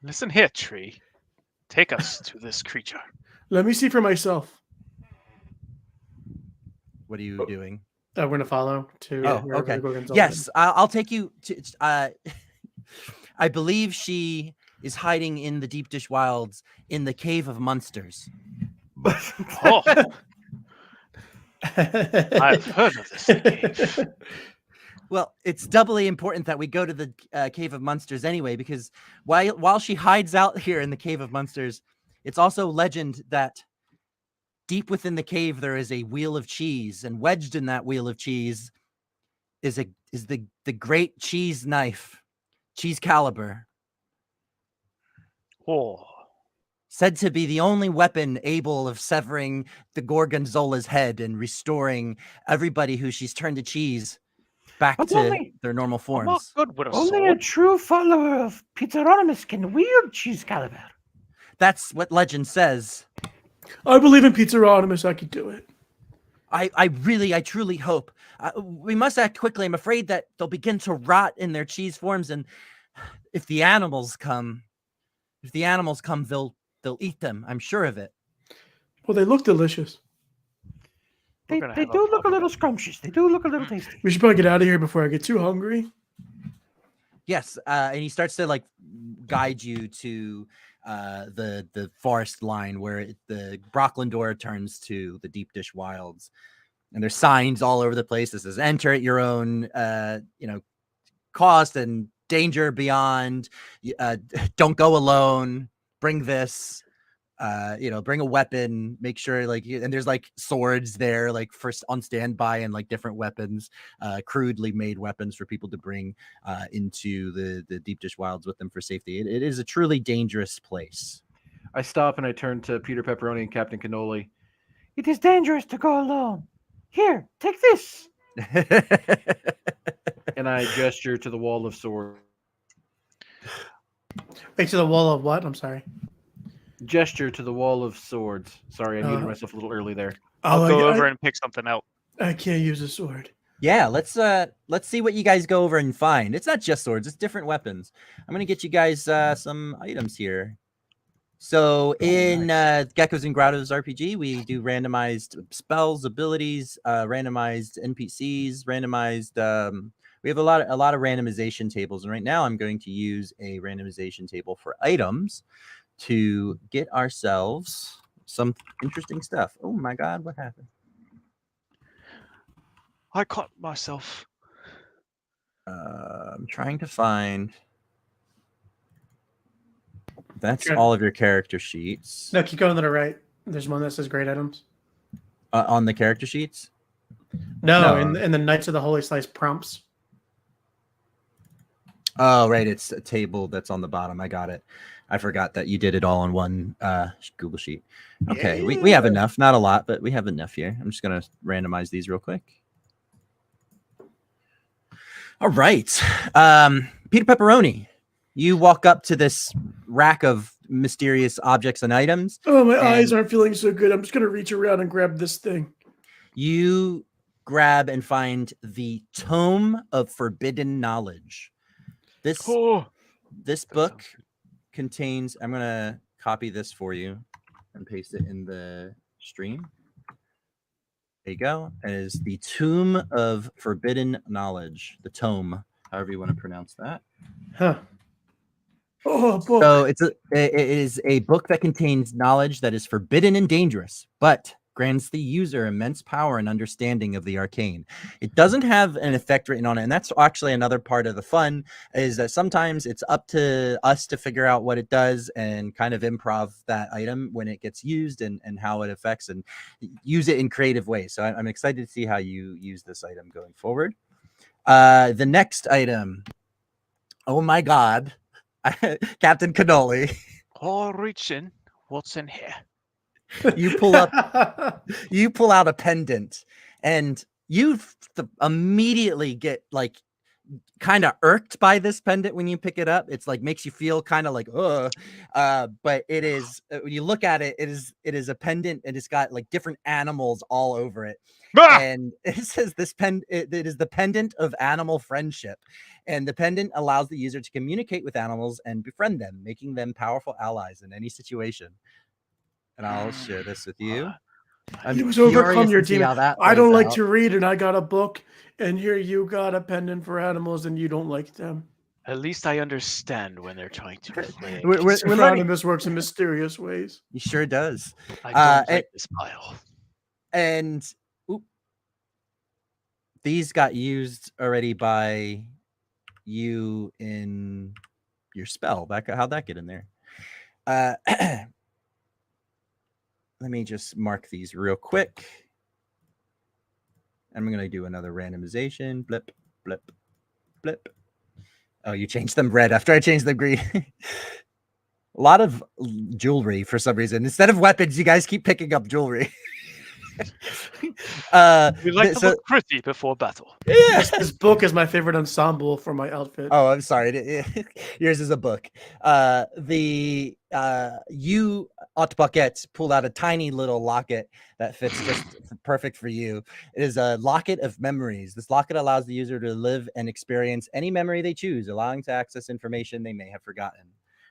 Listen here, tree. Take us to this creature. Let me see for myself. What are you doing? We're gonna follow to. Oh, wherever okay. the Gorgonzola is. Yes, I'll take you to. I believe she is hiding in the Deep Dish Wilds in the Cave of Monsters. Oh, I've heard of this cave. Well, it's doubly important that we go to the Cave of Monsters anyway, because while she hides out here in the Cave of Monsters, it's also legend that deep within the cave there is a wheel of cheese, and wedged in that wheel of cheese is the great cheese knife, Cheese Caliber, Oh, said to be the only weapon able of severing the Gorgonzola's head and restoring everybody who she's turned to cheese back But to only- their normal I'm not forms. good with a Only a sword. true follower of Pizaronimus can wield Cheese Caliber. That's what legend says. I believe in Pizaronimus. I could do it. I truly hope. We must act quickly. I'm afraid that they'll begin to rot in their cheese forms, and if the animals come, they'll eat them. I'm sure of it. Well, they look delicious. They gonna do have a look a fun little scrumptious. They do look a little tasty. We should probably get out of here before I get too hungry. Yes, and he starts to guide you to the forest line where the Brooklyn door turns to the Deep Dish Wilds, and there's signs all over the place that says "Enter at your own cost and danger beyond. Don't go alone. Bring this." Bring a weapon, make sure and there's swords there, first on standby, and different weapons, crudely made weapons for people to bring into the Deep Dish Wilds with them for safety. It is a truly dangerous place. I stop and I turn to Peter Pepperoni and Captain Cannoli. It is dangerous to go alone. Here, take this. And I gesture to the wall of swords. Wait, to the wall of what? I'm sorry. Gesture to the wall of swords. Sorry, I muted myself a little early there. I'll go over and pick something out. I can't use a sword. Yeah, let's see what you guys go over and find. It's not just swords, it's different weapons. I'm gonna get you guys some items here. So in Geckos and Grottos RPG, we do randomized spells, abilities, randomized NPCs, randomized. We have a lot of randomization tables, and right now I'm going to use a randomization table for items to get ourselves some interesting stuff. Oh my God, what happened? I caught myself. I'm trying to find. That's Sure. all of your character sheets. No, keep going to the right. There's one that says great items. On the character sheets? No, No. in the Knights of the Holy Slice prompts. Oh, right. It's a table that's on the bottom. I got it. I forgot that you did it all on one Google Sheet. Okay, we have enough. Not a lot, but we have enough here. I'm just going to randomize these real quick. All right. Peter Pepperoni, you walk up to this rack of mysterious objects and items. Oh, my eyes aren't feeling so good. I'm just going to reach around and grab this thing. You grab and find the Tome of Forbidden Knowledge. This book contains, I'm going to copy this for you and paste it in the stream. There you go. It is the Tomb of Forbidden Knowledge, the tome, however you want to pronounce that. Huh. Oh, boy. So it is a book that contains knowledge that is forbidden and dangerous, but grants the user immense power and understanding of the arcane. It doesn't have an effect written on it, and that's actually another part of the fun, is that sometimes it's up to us to figure out what it does and kind of improv that item when it gets used and how it affects, and use it in creative ways. So I'm excited to see how you use this item going forward. The next item Oh my God, Captain Cannoli, Oh, reach in. What's in here? you pull out a pendant, and you immediately get like kind of irked by this pendant when you pick it up. It's like makes you feel kind of like but it is when you look at it, it is a pendant and it's got like different animals all over it. Ah! And it says it is the pendant of animal friendship, and the pendant allows the user to communicate with animals and befriend them, making them powerful allies in any situation. And I'll share this with you. I'm You must overcome curious your to see demon. how that I don't plays like out. to read, and I got a book, and here you got a pendant for animals, and you don't like them. At least I understand when they're trying to play. We're against learning. Anonymous works in mysterious ways. He sure does. I don't and- like this pile. And these got used already by you in your spell. How'd that get in there? Let me just mark these real quick. I'm going to do another randomization. Blip, blip, blip. Oh, you changed them red after I changed them green. A lot of jewelry for some reason. Instead of weapons, you guys keep picking up jewelry. We like to look pretty before battle. Yeah. This book is my favorite ensemble for my outfit. Oh, I'm sorry. Yours is a book. You Otbucket pulled out a tiny little locket that fits just perfect for you. It is a locket of memories. This locket allows the user to live and experience any memory they choose, allowing to access information they may have forgotten.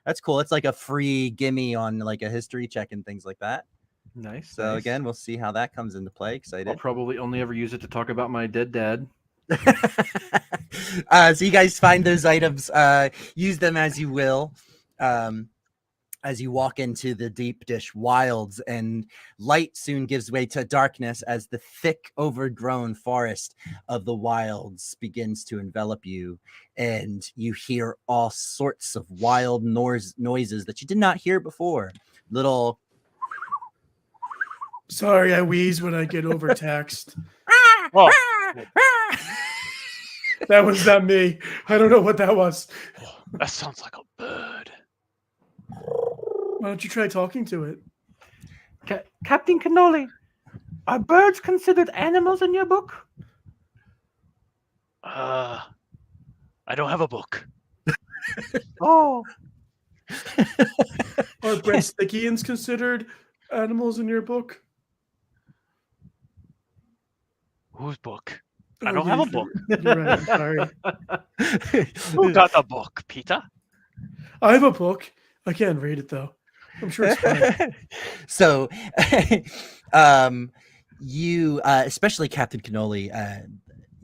That's cool. It's like a free gimme on like a history check and things like that. Nice. So nice. again, we'll see how that comes into play. I'll Excited. probably only ever use it to talk about my dead dad. So you guys find those items, use them as you will, as you walk into the deep dish wilds, and light soon gives way to darkness as the thick overgrown forest of the wilds begins to envelop you, and you hear all sorts of wild noises that you did not hear before. Little Sorry, I wheeze when I get overtaxed. Oh, That was not me. I don't know what that was. that sounds like a bird. Why don't you try talking to it? Captain Cannoli, are birds considered animals in your book? I don't have a book. Oh, Are breadstickians considered animals in your book? Whose book? Oh, I don't yeah, have a book. You're right. I'm sorry. Who got the book, Peter? I have a book. I can't read it though. I'm sure it's fine. So, you, especially Captain Cannoli,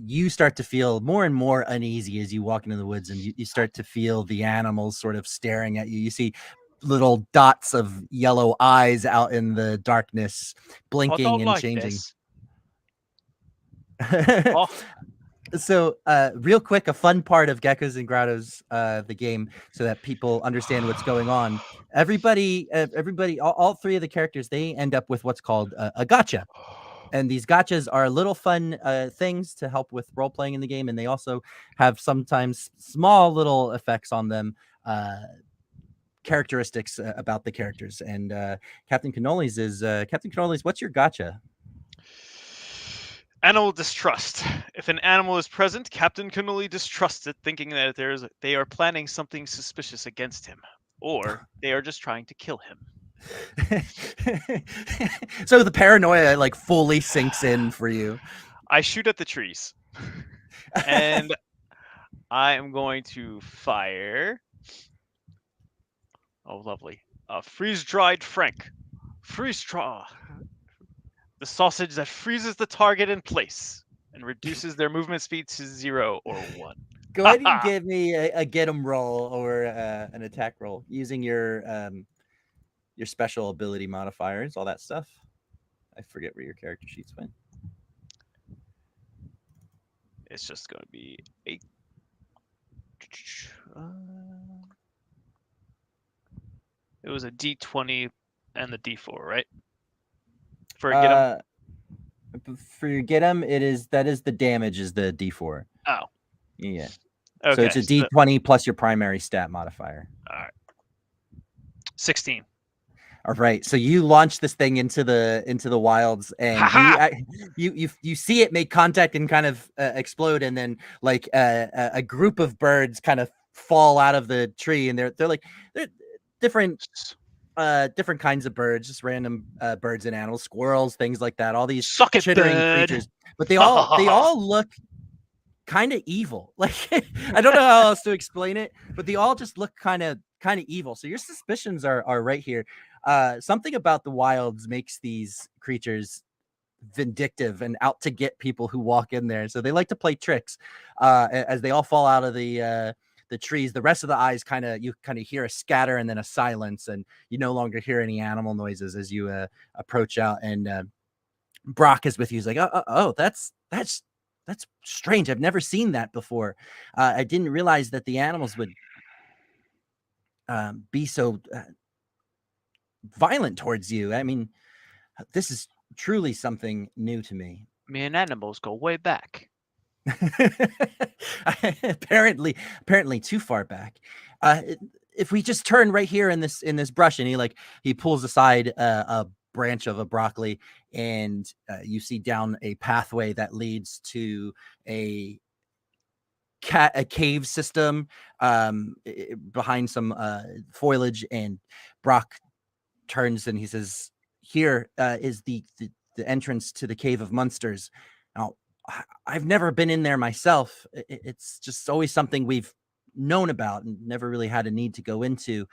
you start to feel more and more uneasy as you walk into the woods, and you start to feel the animals sort of staring at you. You see little dots of yellow eyes out in the darkness, blinking don't and like changing. this. Oh, So, real quick, a fun part of Geckos and Grottos, the game, so that people understand what's going on. Everybody, all three of the characters, they end up with what's called a gotcha. And these gotchas are little fun things to help with role playing in the game, and they also have sometimes small little effects on them, characteristics about the characters. And Captain Cannoli's is Captain Cannoli's. What's your gotcha? animal distrust. If an animal is present, Captain Cannoli distrusts it, thinking that they are planning something suspicious against him, or they are just trying to kill him. So the paranoia like fully sinks in for you. I shoot at the trees, and I am going to fire. Oh, lovely! Freeze-dried Frank. Freeze-draw. The sausage that freezes the target in place and reduces their movement speed to 0 or 1. Go ahead and give me a get 'em roll or an attack roll using your special ability modifiers, all that stuff. I forget where your character sheets went. It's just going to be 8. It was a D20 and the D4, right? For a get 'em? For your get 'em, that is the damage is the D4. Oh. Yeah. Okay. So it's a D20 plus your primary stat modifier. All right. 16. All right, so you launch this thing into the wilds, and you see it make contact and kind of explode, and then like a group of birds kind of fall out of the tree, and they're different kinds of birds, just random birds and animals, squirrels, things like that. All these Suck it, chittering bird. creatures, but they all look kind of evil. Like I don't know how else to explain it, but they all just look kind of evil. So your suspicions are right here. Something about the wilds makes these creatures vindictive and out to get people who walk in there. So they like to play tricks. As they all fall out of the trees, the rest of the eyes you hear a scatter and then a silence, and you no longer hear any animal noises as you approach out. And Brock is with you. He's like, oh, that's strange. I've never seen that before. I didn't realize that the animals would be so violent towards you. I mean, this is truly something new to me. Me and animals go way back. apparently too far back. If we just turn right here in this brush, and he pulls aside a branch of a broccoli, and you see down a pathway that leads to a cave system behind some foliage. And Brock turns and he says, here is the entrance to the Cave of Monsters. Now, I've never been in there myself. It's just always something we've known about and never really had a need to go into.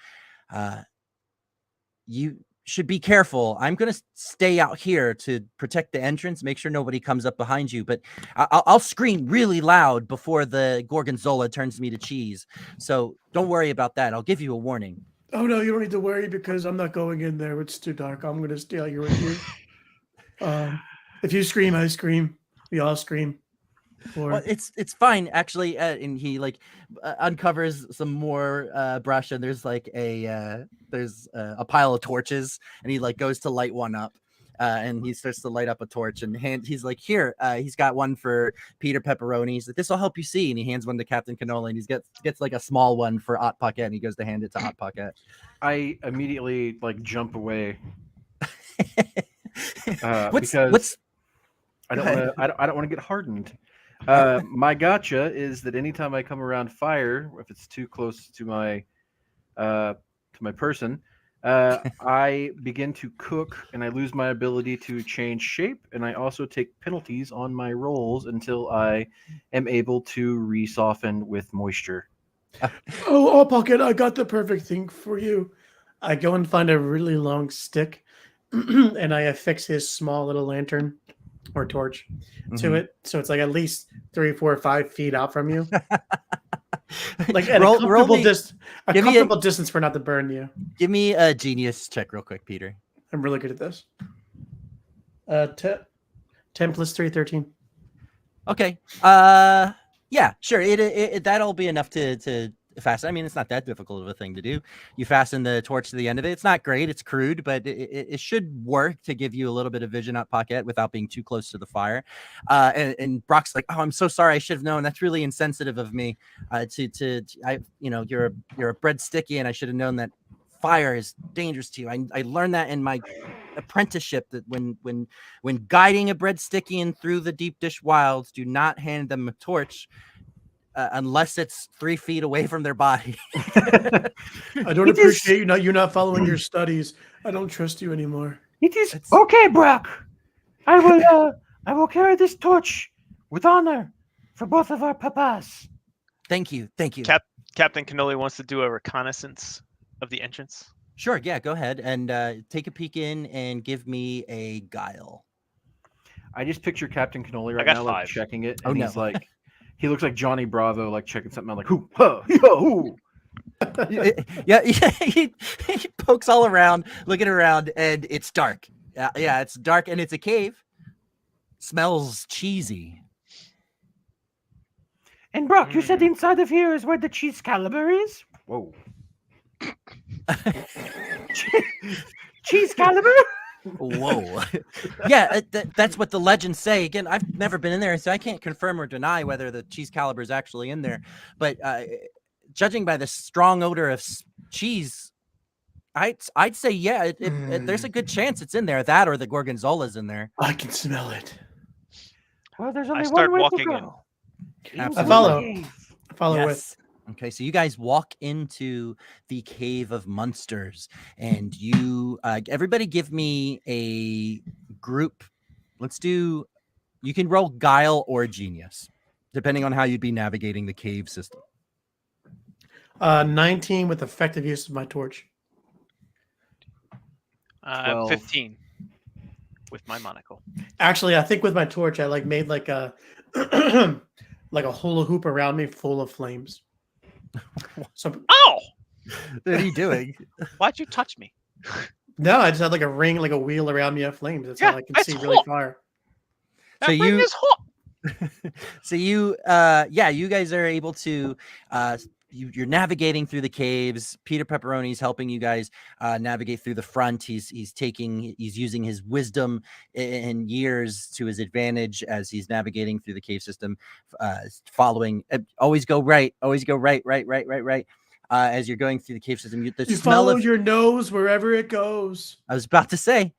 You should be careful. I'm going to stay out here to protect the entrance, make sure nobody comes up behind you, but I'll scream really loud before the Gorgonzola turns me to cheese. So don't worry about that. I'll give you a warning. Oh no, you don't need to worry because I'm not going in there. It's too dark. I'm going to stay out here with you. If you scream, I scream. We all scream. Well, it's fine actually. And he uncovers some more brush, and there's a pile of torches, and he goes to light one up. And he starts to light up a torch, and he's like, here, he's got one for Peter Pepperoni. He's like, this will help you see. And he hands one to Captain Cannoli, and he gets a small one for Hot Pocket, and he goes to hand it to Hot Pocket. I immediately jump away. Because I don't want to get hardened. My gotcha is that anytime I come around fire, if it's too close to my person, I begin to cook, and I lose my ability to change shape, and I also take penalties on my rolls until I am able to re-soften with moisture. Oh, Pocket, I got the perfect thing for you. I go and find a really long stick, and I affix his small little lantern or torch to it, so it's at least 3, 4, 5 feet out from you. At a comfortable distance for not to burn you. Give me a genius check real quick, Peter. I'm really good at this. 10 plus 3, 13. Okay. Yeah, sure. That'll be enough to fasten. I mean, it's not that difficult of a thing to do. You fasten the torch to the end of it. It's not great. It's crude, but it should work to give you a little bit of vision Hot Pocket without being too close to the fire. And Brock's like, oh, I'm so sorry. I should have known. That's really insensitive of me. You're a bread sticky, and I should have known that fire is dangerous to you. I learned that in my apprenticeship, that when guiding a bread sticky through the deep dish wilds, do not hand them a torch unless it's 3 feet away from their body. I don't appreciate you not following your studies. I don't trust you anymore. It's okay, Brock. I will carry this torch with honor for both of our papas. Thank you. Captain Cannoli wants to do a reconnaissance of the entrance. Sure, yeah, go ahead and take a peek in and give me a guile. I just picture Captain Cannoli right I got now, 5. checking it, Oh, and no. he's like, he looks like Johnny Bravo, checking something out, who, huh, yo, who. Yeah, he pokes all around, looking around, and it's dark. Yeah, it's dark, and it's a cave. Smells cheesy. And Brock, you said inside of here is where the cheese caliber is? Whoa. Cheese caliber? Whoa. Yeah, that's what the legends say. Again, I've never been in there, so I can't confirm or deny whether the cheese caliber is actually in there. But judging by the strong odor of cheese, I'd say, yeah, there's a good chance it's in there. That or the gorgonzola's in there. I can smell it. Well, there's I only start one way to walking in. go. I Absolutely. follow. Follow with. Yes. Okay, so you guys walk into the Cave of Monsters, and you everybody give me a group. Let's do. You can roll Guile or Genius, depending on how you'd be navigating the cave system. 19 with effective use of my torch. 12. 15 with my monocle. Actually, I think with my torch, I made like a like a hula hoop around me full of flames. So Ow! What are you doing? Why'd you touch me? no, I just had like a ring, like a wheel around me of flames. That's Yeah, how I can it's see really hot. far. That So ring you- is hot. So you you guys are able to you're navigating through the caves. Peter Pepperoni's helping you guys navigate through the front. He's using his wisdom and years to his advantage as he's navigating through the cave system, following always go right, right. As you're going through the cave system, the You smell follow of your nose wherever it goes. I was about to say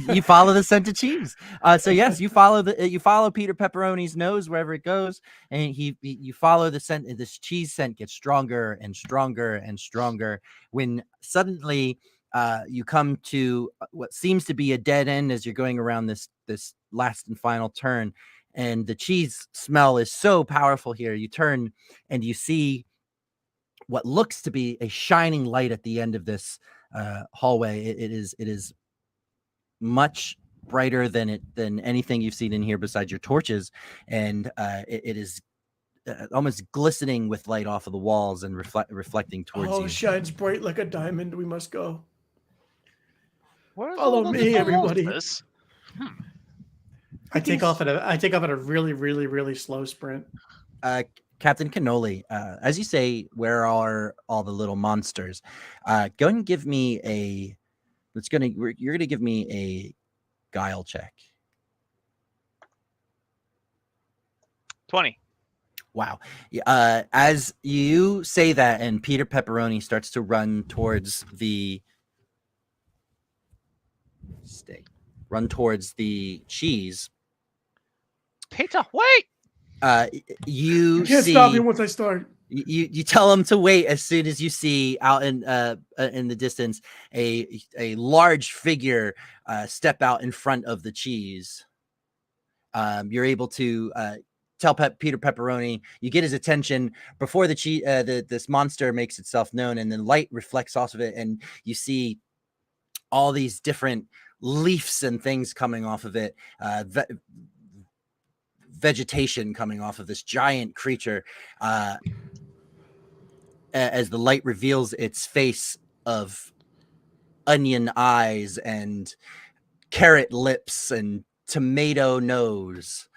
you follow the scent of cheese. So yes, you follow Peter Pepperoni's nose wherever it goes, and you follow the scent. And this cheese scent gets stronger and stronger and stronger. When suddenly you come to what seems to be a dead end as you're going around this last and final turn, and the cheese smell is so powerful here. You turn and you see what looks to be a shining light at the end of this hallway. It is much brighter than anything you've seen in here besides your torches, and it is almost glistening with light off of the walls and reflecting towards Oh, you. shines bright like a diamond. We must go. Where's Follow all the me, little everybody. monsters? I take off at a really, really, really slow sprint. Captain Cannoli, as you say, where are all the little monsters? Go and give me a. You're gonna give me a guile check. 20. Wow. As you say that, and Peter Pepperoni starts to run towards the cheese. You Peter, wait! You can't see, stop me once I start. you tell him to wait as soon as you see out in the distance a large figure step out in front of the cheese. You're able to tell Peter Pepperoni. You get his attention before the cheese. This monster makes itself known, and then light reflects off of it, and you see all these different leaves and things coming off of it. Vegetation coming off of this giant creature as the light reveals its face of onion eyes and carrot lips and tomato nose.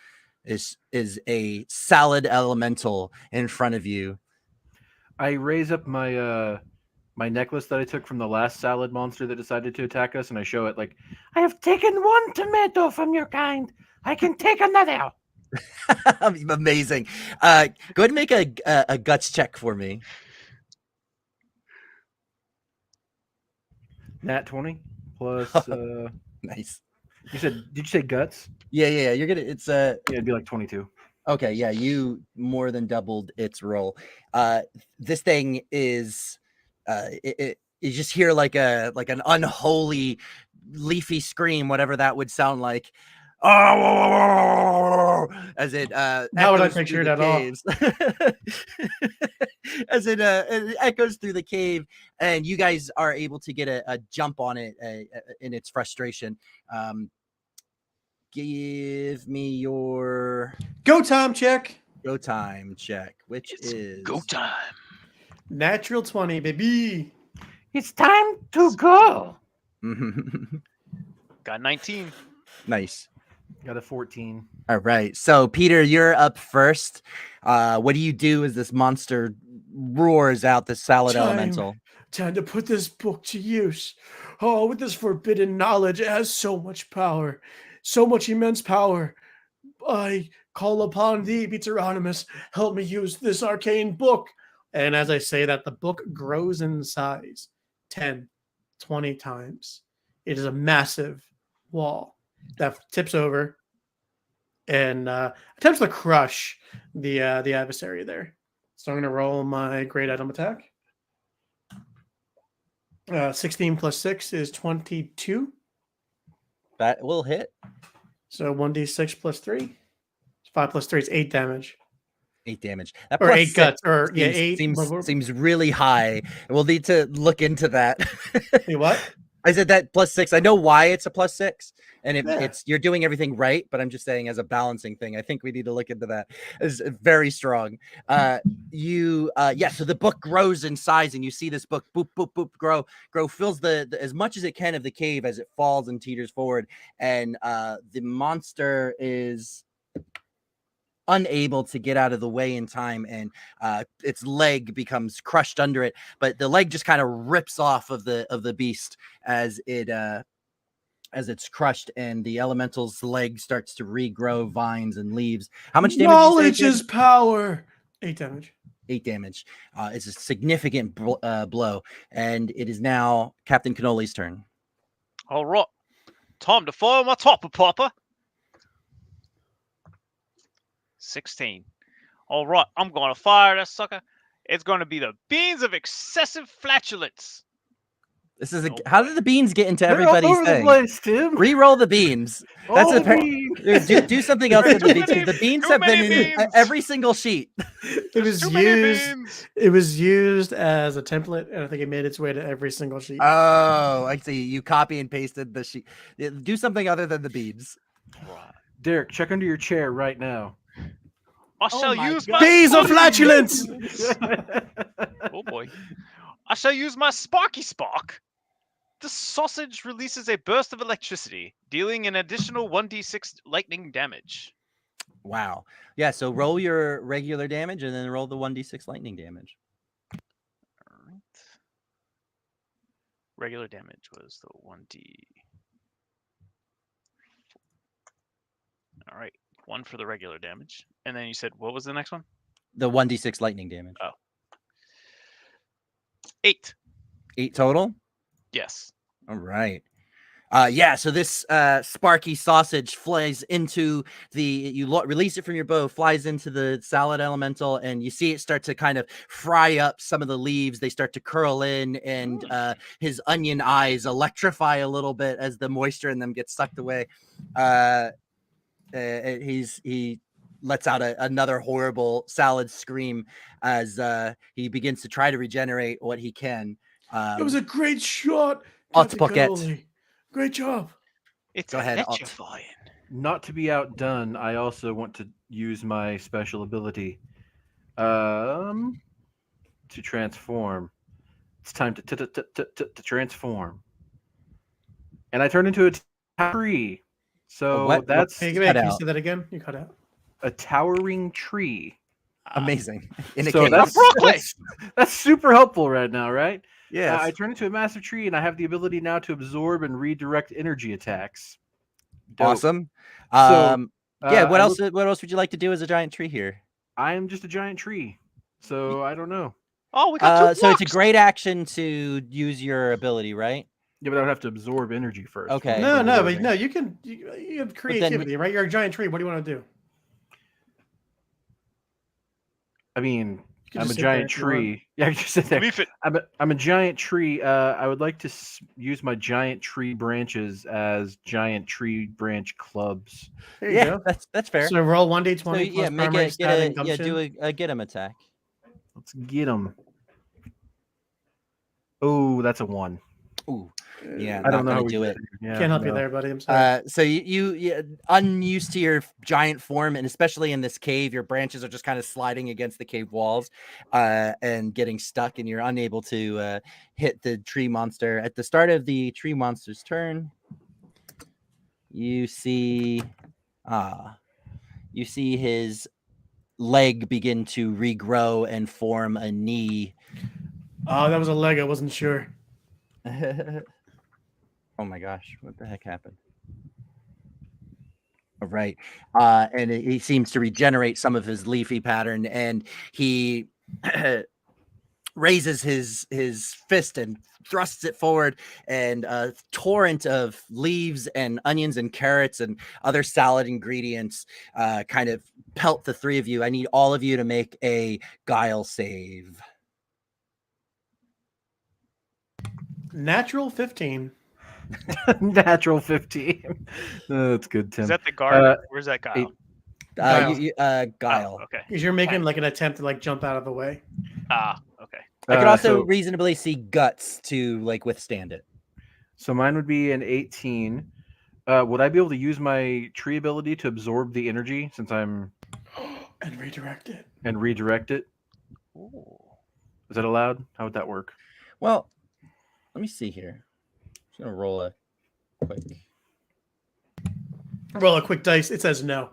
Is a salad elemental in front of you. I raise up my my necklace that I took from the last salad monster that decided to attack us, and I show it like, I have taken one tomato from your kind. I can take another. Amazing. Go ahead and make a guts check for me. Nat 20 plus. Nice. Did you say guts? Yeah. You're gonna. It's Yeah, it'd be like 22. Okay. Yeah, you more than doubled its roll. This thing is. You just hear like an unholy, leafy scream, whatever that would sound like. As it How would I picture it at all? As it echoes through the cave, and you guys are able to get a jump on it in its frustration. Give me your Go time check. go time check, which It's is go time. Natural 20, baby. It's time to go. Got 19. Nice. Got a 14. All right. So, Peter, you're up first. What do you do as this monster roars out the salad Time. elemental? Time to put this book to use. Oh, with this forbidden knowledge, it has so much power, so much immense power. I call upon thee, Deuteronomus, help me use this arcane book. And as I say that, the book grows in size 10, 20 times. It is a massive wall that tips over and attempts to crush the adversary there. So I'm going to roll my great item attack. 16 plus 6 is 22. That will hit. So 1d6 plus 3. 5 plus 3 is 8 damage. 8 damage. That Or plus 8 6 guts. Or, yeah, seems, 8. seems really high. We'll need to look into that. Hey, what? I said that plus 6. I know why it's a plus 6, and Yeah. it's you're doing everything right, but I'm just saying as a balancing thing, I think we need to look into that. It's very strong. So the book grows in size, and you see this book boop boop boop grow, fills the as much as it can of the cave as it falls and teeters forward, and the monster is unable to get out of the way in time, and its leg becomes crushed under it, but the leg just kind of rips off of the beast as it's crushed, and the elemental's leg starts to regrow vines and leaves. How much damage? Knowledge is power. 8 damage. 8 damage. It's a significant blow, and it is now Captain Cannoli's turn. All right. Time to fire my topper popper. 16. All right, I'm going to fire that sucker. It's going to be the beans of excessive flatulence. This is how did the beans get into They're everybody's all over thing? the place, Tim. Re-roll the beans. That's All a beans. do something else with the beans. many- The beans too have been many in beans. every single sheet. It was Too many used. beans. It was used as a template, and I think it made its way to every single sheet. Oh, I see. You copy and pasted the sheet. Do something other than the beans. Right. Derek, check under your chair right now. I shall my use God. my Bees of sparky- flatulence. Oh boy. I shall use my Sparky Spark. The sausage releases a burst of electricity, dealing an additional 1d6 lightning damage. Wow. Yeah. So roll your regular damage and then roll the 1d6 lightning damage. All right. Regular damage was the 1d. All right. 1 for the regular damage. And then you said, what was the next one? The 1d6 lightning damage. 8. 8 total. Yes. All right. So this sparky sausage flies into release it from your bow, flies into the salad elemental, and you see it start to kind of fry up some of the leaves. They start to curl in, and his onion eyes electrify a little bit as the moisture in them gets sucked away. He lets out another horrible salad scream as he begins to try to regenerate what he can. It was a great shot. Alt Captain pocket. Cannoli. Great job. It's Go ahead, Alt. electrifying. Not to be outdone, I also want to use my special ability to transform. It's time to transform. And I turn into a tree. So What? that's Hey, Cut can you out. say that again? You cut out. a towering tree. Amazing. In a So cave. that's super helpful right now, right? Yes. I turn into a massive tree, and I have the ability now to absorb and redirect energy attacks. Dope. Awesome. So, What I else? What else would you like to do as a giant tree here? I am just a giant tree, so I don't know. Oh, we got 2 So it's a blocks. great action to use your ability, right? Yeah, but I would have to absorb energy first. Okay. No, but Absorbing. no, you can. You have creativity, right? You're a giant tree. What do you want to do? I mean, You can I'm a just sit there giant if you want. tree. Yeah, I just sit there. Leaf it. I'm a giant tree. I would like to use my giant tree branches as giant tree branch clubs. There you Yeah, go. that's fair. So roll 1d20 So, plus yeah, make primary it stat and gumption. do a get him attack. Let's get them. Oh, that's a 1. Ooh, yeah, I don't not know. gonna do it. Yeah, Can't help you no. there, buddy. I'm sorry. So you unused to your giant form, and especially in this cave, your branches are just kind of sliding against the cave walls, and getting stuck, and you're unable to hit the tree monster. At the start of the tree monster's turn, you see his leg begin to regrow and form a knee. Oh, that was a leg. I wasn't sure. Oh my gosh, what the heck happened? All right. And he seems to regenerate some of his leafy pattern, and he raises his fist and thrusts it forward, and a torrent of leaves and onions and carrots and other salad ingredients kind of pelt the three of you. I need all of you to make a guile save. Natural 15. Natural 15. That's good, Tim. Is that the guard? Uh, Where's that guile? eight. Guile. Oh, okay. Because you're making like an attempt to like jump out of the way. Ah, okay. I could also so reasonably see guts to like withstand it. mine would be an 18. Would I be able to use my tree ability to absorb the energy since I'm And redirect it. and redirect it? Ooh. Is that allowed? How would that work? Well, let me see here. I'm just gonna roll a quick. Roll a quick dice. It says no.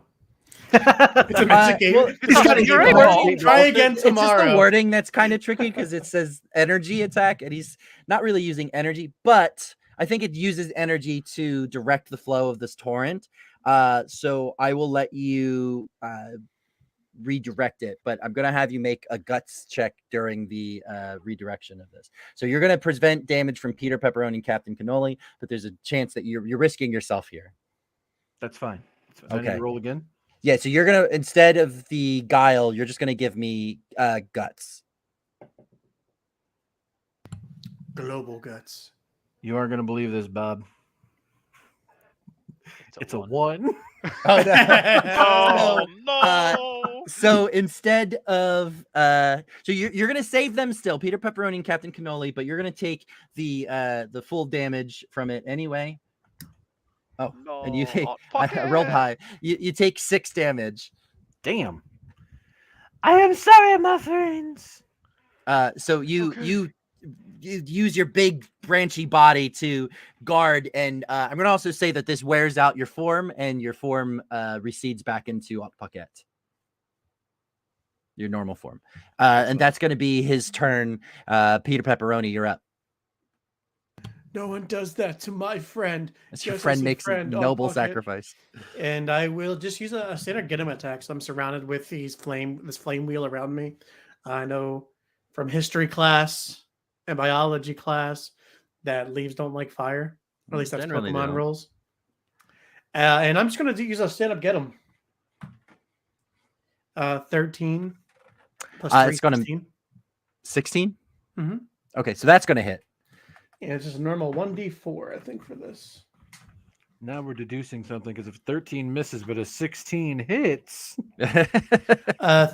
It's a magic game. well, He's got to you're get right, roll. Paul. Try again It's just tomorrow. the wording that's kind of tricky because it says energy attack, and he's not really using energy, but I think it uses energy to direct the flow of this torrent. So I will let you redirect it, but I'm gonna have you make a guts check during the redirection of this. So you're gonna prevent damage from Peter Pepperoni and Captain Cannoli, but there's a chance that you're risking yourself here. That's fine. So I need Okay. to roll again. Yeah, so you're gonna, instead of the guile, you're just gonna give me guts. Global guts. You aren't going to believe this, Bob. It's a one. 1. Oh, Oh uh, no! So instead of so you're gonna save them still, Peter Pepperoni and Captain Cannoli, but you're gonna take the full damage from it anyway. Oh, No. and you take Hot I rolled pocket. high. You take 6 damage. Damn. I am sorry, my friends. So you Okay. you use your big branchy body to guard, and I'm gonna also say that this wears out your form, and your form recedes back into Paquette, your normal form, and that's gonna be his turn. Peter Pepperoni, you're up. No one does that to my friend. As your Just friend as a makes friend, a I'll noble bucket. sacrifice. And I will just use a standard get him attack. So I'm surrounded with this flame wheel around me. I know from history class and biology class that leaves don't like fire. Or at least that's Generally Pokemon don't. rules. And I'm just going to use a stand up get him. 13 plus 3, It's gonna 16. 16. Mhm. Okay, so that's gonna hit. And it's just a normal 1d4, I think, for this. Now we're deducing something because if 13 misses but a 16 hits,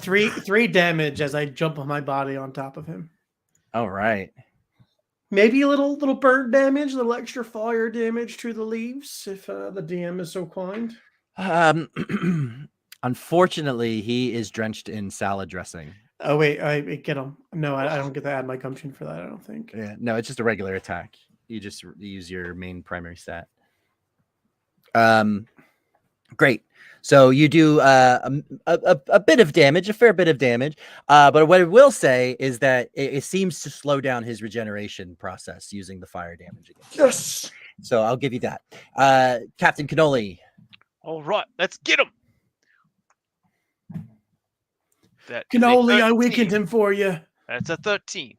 3 damage as I jump on my body on top of him. All right. Maybe a little burn damage, a little extra fire damage to the leaves, if the DM is so kind. Unfortunately, he is drenched in salad dressing. Oh wait, I get him. No, I don't get to add my gumption for that. I don't think. Yeah, no, it's just a regular attack. You just use your main primary stat. Great. So you do a bit of damage, a fair bit of damage. But what I will say is that it seems to slow down his regeneration process using the fire damage again. Yes. So I'll give you that. Captain Cannoli. All right, let's get him. That is a Cannoli, I 13. weakened him for you. That's a 13.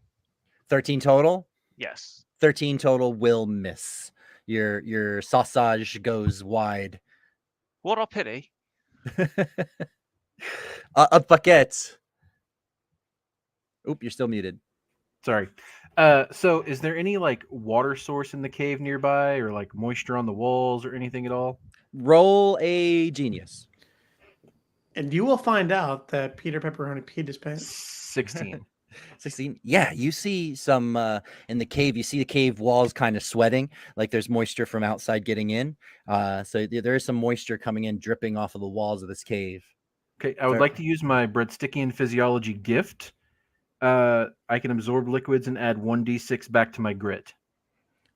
13 total. Yes. 13 total will miss. Your sausage goes wide. What a pity. A bucket. Oop, you're still muted. sorry. So is there any like water source in the cave nearby or like moisture on the walls or anything at all? Roll a genius. And you will find out that Peter Pepperoni peed his pants. 16. 16. Yeah, you see some in the cave. You see the cave walls kind of sweating, like there's moisture from outside getting in. So there is some moisture coming in, dripping off of the walls of this cave. Okay, I would like to use my Breadstickian Physiology gift. I can absorb liquids and add 1d6 back to my grit.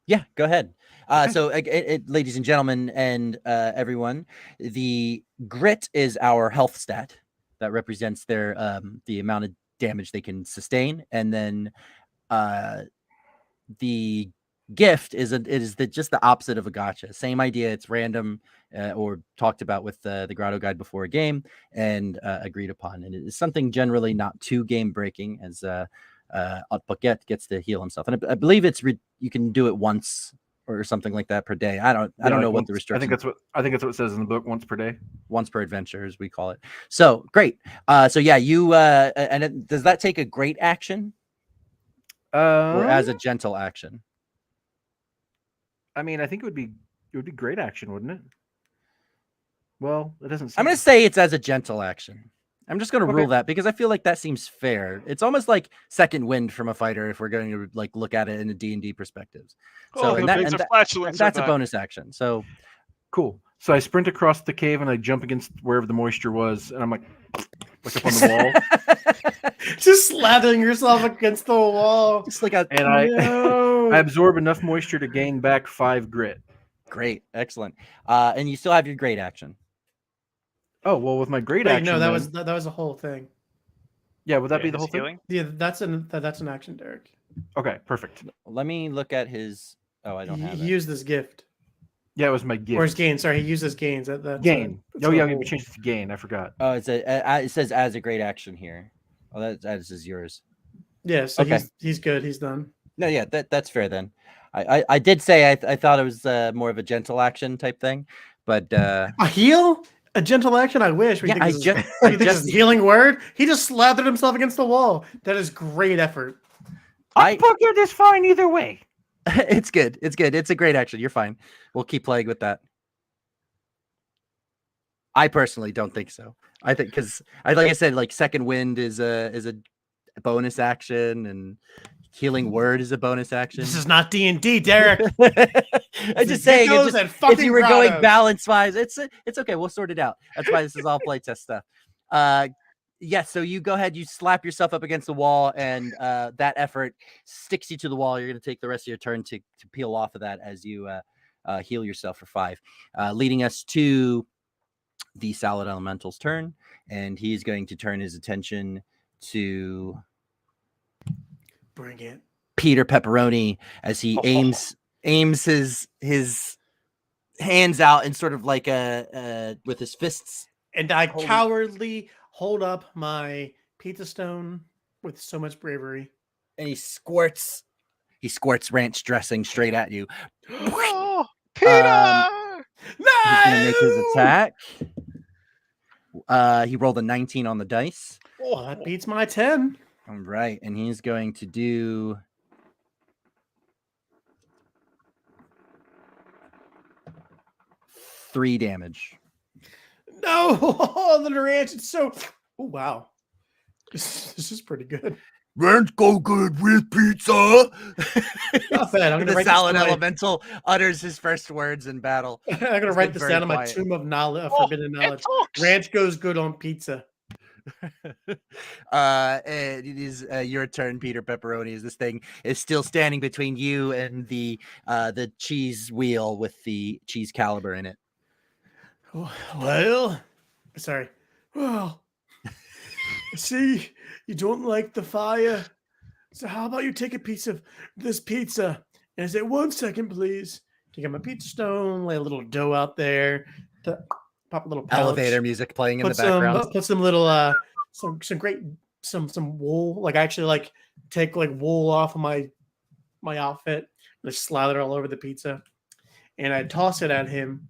Yeah, go ahead. Okay. So, ladies and gentlemen, and everyone, the grit is our health stat that represents their the amount of damage they can sustain, and then the gift is just the opposite of a gotcha. Same idea. It's random or talked about with the Grotto Guide before a game and agreed upon. And it is something generally not too game breaking, as Paquette gets to heal himself. And I believe you can do it once or something like that per day. I don't know what the restriction. I think that's what it says in the book. Once per day, once per adventure, as we call it. So great. So yeah, you does that take a great action or as a gentle action? I mean, I think it would be great action, wouldn't it? Well, it doesn't. I'm going to say it's as a gentle action. I'm just going to rule that because I feel like that seems fair. It's almost like second wind from a fighter if we're going to like look at it in a D&D perspective. So that's a bonus action. So cool. So I sprint across the cave and I jump against wherever the moisture was, and I'm like up on the wall, just slathering yourself against the wall. Just like I absorb enough moisture to gain back 5 grit. Great, excellent. And you still have your great action. Oh well, with my great action. No, that was a whole thing. Yeah, would that be the whole thing? Yeah, that's an action, Derek. Okay, perfect. Let me look at his. Oh, I don't have it. He used this gift. Yeah, it was my gift. Or his gain. Sorry, he used his gains. Gain. We changed it to gain. I forgot. Oh, it says as a great action here. Oh, that is yours. Yeah, so okay. He's good. He's done. No, yeah, that's fair then. I did say I thought it was more of a gentle action type thing, but a heal. A gentle action, I wish. Yeah, I just this healing word. He just slathered himself against the wall. That is great effort. I figured this fine either way. It's good. It's good. It's a great action. You're fine. We'll keep playing with that. I personally don't think so. I think because like I said, like second wind is a bonus action and healing word is a bonus action. This is not D&D, Derek. I'm just saying, if you were going balance wise, it's okay. We'll sort it out. That's why this is all playtest stuff. Yes. So you go ahead, you slap yourself up against the wall, and that effort sticks you to the wall. You're going to take the rest of your turn to peel off of that as you heal yourself for 5, leading us to the Salad Elemental's turn, and he's going to turn his attention to. Bring it, Peter Pepperoni, as he aims his hands out and sort of like with his fists. And I cowardly hold up my pizza stone with so much bravery. And he squirts ranch dressing straight at you. Oh, Peter! No! He's gonna make his attack. He rolled a 19 on the dice. Oh, that beats my 10. All right, and he's going to do 3 damage. No, oh, the ranch. It's so. Oh wow, this is pretty good. Ranch go good with pizza. Not bad. I'm gonna the Salad Elemental utters his first words in battle. I'm gonna write this down on my tomb of knowledge, forbidden knowledge. Ranch goes good on pizza. And it is your turn, Peter Pepperoni, as this thing is still standing between you and the cheese wheel with the cheese caliber in it. Well, sorry. Well, see, you don't like the fire, so how about you take a piece of this pizza and say 1 second, please. Take my pizza stone, lay a little dough out there, pop a little pouch, elevator music playing in the background. Put some little some great some wool. Like I actually like take like wool off of my outfit and just slather it all over the pizza, and I toss it at him.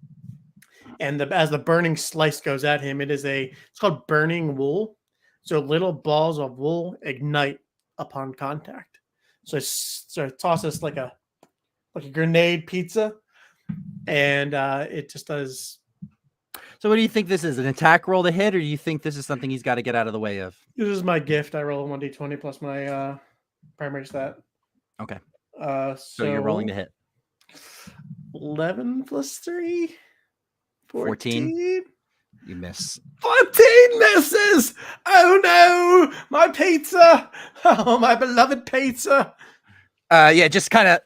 And as the burning slice goes at him, it's called burning wool. So little balls of wool ignite upon contact. So I toss this like a grenade pizza, and it just does. So what do you think this is? An attack roll to hit, or do you think this is something he's got to get out of the way of? This is my gift. I roll a 1d20 plus my primary stat. Okay. So you're rolling to hit. 11 plus 3. 14. You miss. 14 misses. Oh no, my pizza. Oh, my beloved pizza. Yeah, just kind of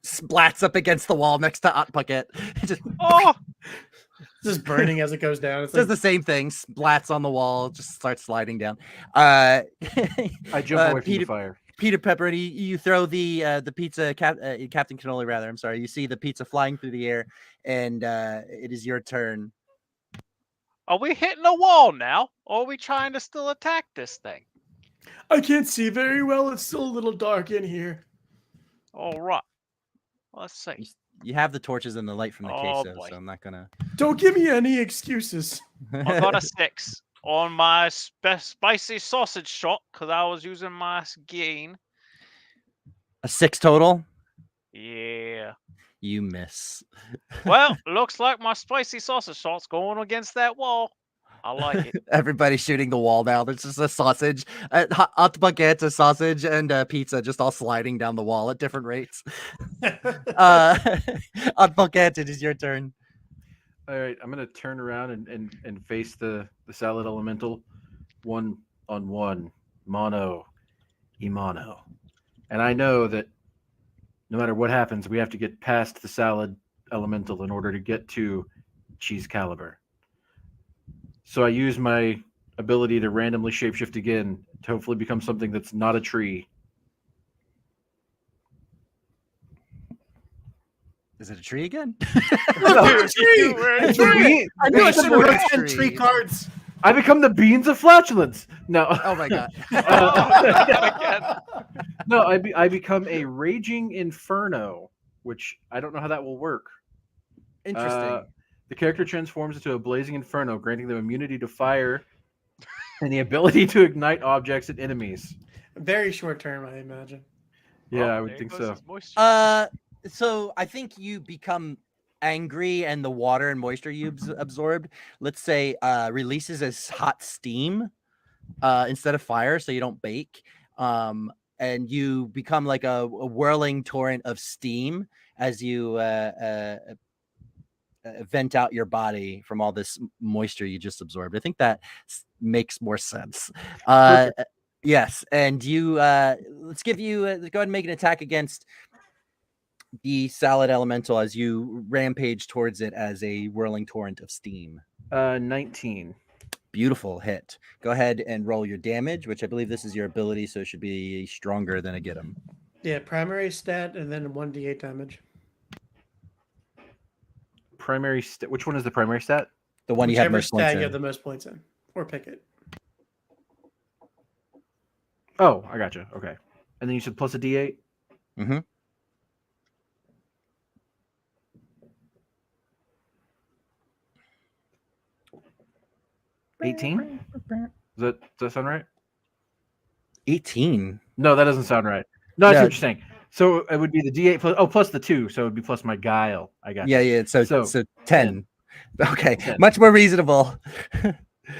splats up against the wall next to Hot Bucket. Just burning as it goes down. It's does the same thing. Splats on the wall, just starts sliding down. I jump away from the fire. Peter Pepperoni, you throw the pizza, Captain Cannoli, rather. I'm sorry. You see the pizza flying through the air, and it is your turn. Are we hitting a wall now? Or are we trying to still attack this thing? I can't see very well. It's still a little dark in here. All right. Let's see. You have the torches and the light from the Oh, queso, boy. so I'm not gonna. Don't give me any excuses. I got a 6 on my spicy sausage shot because I was using my gain. A 6 total. Yeah. You miss. Well, looks like my spicy sausage shot's going against that wall. I like it. Everybody's shooting the wall now. There's just a sausage, hot baguette, a sausage, and a pizza just all sliding down the wall at different rates. Hot baguette, it is your turn. All right, I'm gonna turn around and face the salad elemental, 1-on-1, mono, imano, and I know that no matter what happens, we have to get past the salad elemental in order to get to Cheese Caliber. So I use my ability to randomly shapeshift again to hopefully become something that's not a tree. Is it a tree again? We're a tree! We're a It's a tree! I knew I Wait, should have we're a wrote 10 tree. tree cards. I become the beans of flatulence. No. Oh my god. No, I become a raging inferno, which I don't know how that will work. Interesting. The character transforms into a blazing inferno, granting them immunity to fire and the ability to ignite objects and enemies. Very short term, I imagine. Yeah, Oh, I would there think goes so. his moisture. So I think you become angry and the water and moisture you absorbed, let's say, releases as hot steam instead of fire, so you don't bake. And you become like a whirling torrent of steam as you vent out your body from all this moisture you just absorbed. I think that makes more sense. Yes, and you let's give you go ahead and make an attack against the salad elemental as you rampage towards it as a whirling torrent of steam. 19. Beautiful hit. Go ahead and roll your damage, which I believe this is your ability, so it should be stronger than a get 'em. Yeah, primary stat and then 1d8 damage. Primary stat. Which one is the primary stat? The one you have Whichever most points stat you in. have the most points in. Or pick it. Oh, I gotcha. Okay. And then you said plus a D8? Mm-hmm. $18? Does that sound right? 18. No, that doesn't sound right. No, I see Yeah. what you're saying. So it would be the D8 plus the 2, so it would be plus my guile. I got Yeah. So So, 10. Okay, 10. much more reasonable. Wait,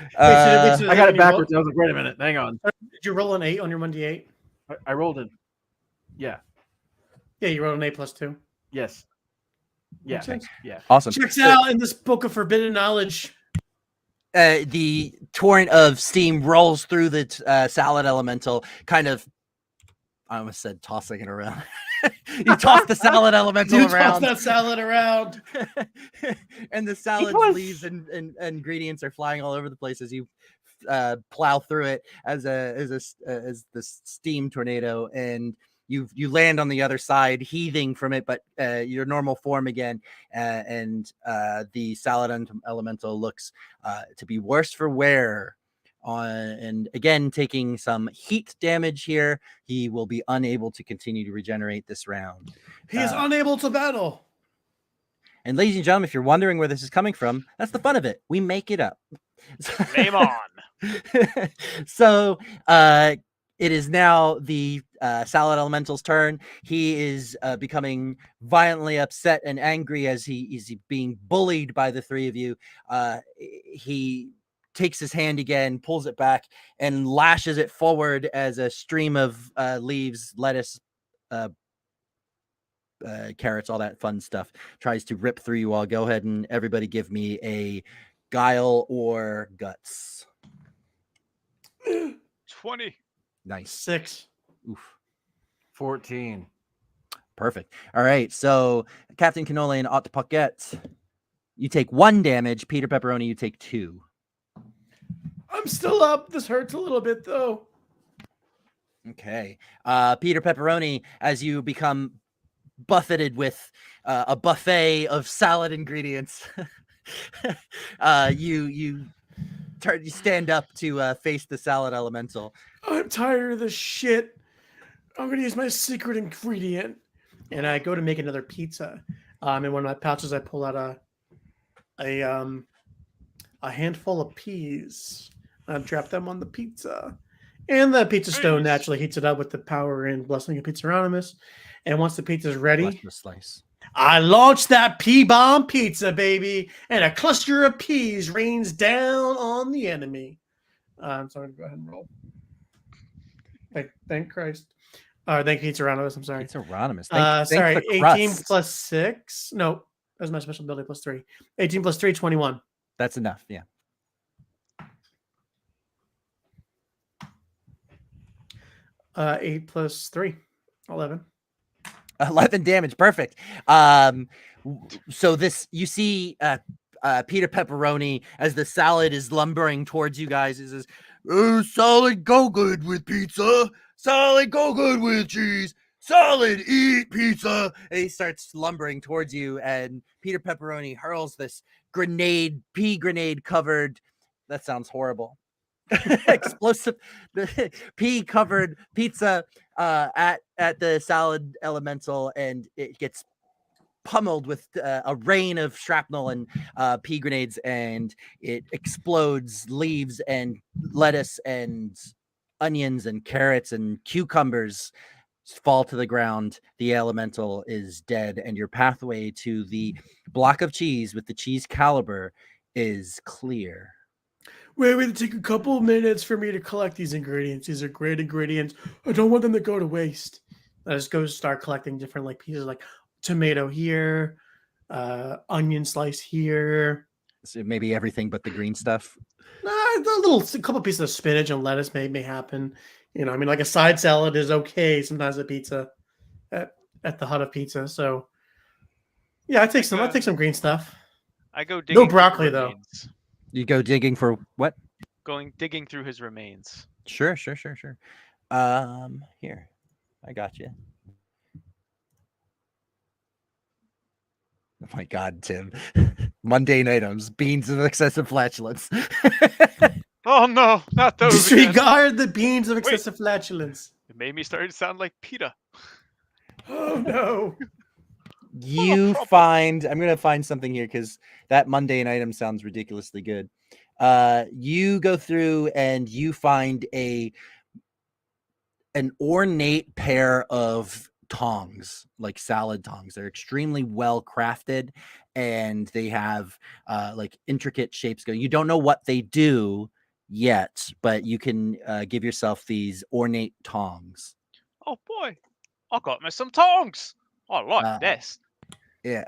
so I got it you backwards. I was like, wait a minute, hang on. Did you roll an 8 on your 1d8? I rolled it. Yeah. Yeah, you rolled an 8 plus 2. Yes. Yeah. Makes sense. Yeah. Awesome. Checks out in this book of forbidden knowledge. The torrent of steam rolls through the salad elemental, kind of. I almost said tossing it around. You toss the salad elemental You toss around, that salad around. and the salad was- leaves and ingredients are flying all over the place as you plow through it as the steam tornado, and you land on the other side, heaving from it, but your normal form again, and the salad elemental looks to be worse for wear. And again, taking some heat damage here, he will be unable to continue to regenerate this round. He is unable to battle. And ladies and gentlemen, if you're wondering where this is coming from, that's the fun of it. We make it up. Name on. So it is now the salad elemental's turn. He is becoming violently upset and angry as he is being bullied by the three of you. He takes his hand again, pulls it back, and lashes it forward as a stream of leaves, lettuce, carrots, all that fun stuff tries to rip through you all. Go ahead and everybody give me a guile or guts. 20. Nice. 6. Oof. 14. Perfect. All right. So Captain Cannoli and Octopocket, you take 1 damage. Peter Pepperoni, you take 2. I'm still up. This hurts a little bit, though. Okay. Peter Pepperoni, as you become buffeted with a buffet of salad ingredients, you stand up to face the salad elemental. I'm tired of this shit. I'm gonna use my secret ingredient. And I go to make another pizza. In one of my pouches, I pull out a handful of peas. I drop them on the pizza. And the pizza stone Nice. naturally heats it up with the power and blessing of Pizzaronomus. And once the pizza's ready, Bless the slice. I launch that pea bomb pizza, baby, and a cluster of peas rains down on the enemy. I'm sorry to go ahead and roll. Thank Christ. Thank Pizzaronomus. I'm sorry. It's Anonymous. Sorry, the 18 crust. plus 6. No, that's my special ability plus 3. 18 plus 3, 21. That's enough. Yeah. 8 plus 3, 11. 11 damage. Perfect. So this, you see Peter Pepperoni as the salad is lumbering towards you guys. He says, salad go good with pizza. Salad go good with cheese. Salad eat pizza. And he starts lumbering towards you, and Peter Pepperoni hurls this pea grenade covered. That sounds horrible. Explosive pea covered pizza at the salad elemental, and it gets pummeled with a rain of shrapnel and pea grenades, and it explodes. Leaves and lettuce and onions and carrots and cucumbers fall to the ground. The elemental is dead, and your pathway to the block of cheese with the cheese caliber is clear. Wait, it'll take a couple of minutes for me to collect these ingredients. These are great ingredients. I don't want them to go to waste. I just go start collecting different like pieces, like tomato here, onion slice here. So maybe everything but the green stuff. A couple pieces of spinach and lettuce may happen. You know, I mean, like a side salad is okay sometimes at pizza, at the Hut of Pizza. So yeah, I take some green stuff. I go digging. No broccoli though. Remains. You go digging for what? Digging through his remains. Sure. Here, I got you. Oh my God, Tim. Mundane items, beans of excessive flatulence. Oh no, not those. again. Disregard the beans of excessive flatulence. It made me start to sound like PETA. Oh no. You find, I'm going to find something here because that mundane item sounds ridiculously good. You go through and you find an ornate pair of tongs, like salad tongs. They're extremely well crafted, and they have like intricate shapes going. You don't know what they do yet, but you can give yourself these ornate tongs. Oh boy, I got me some tongs. I like this. Yeah.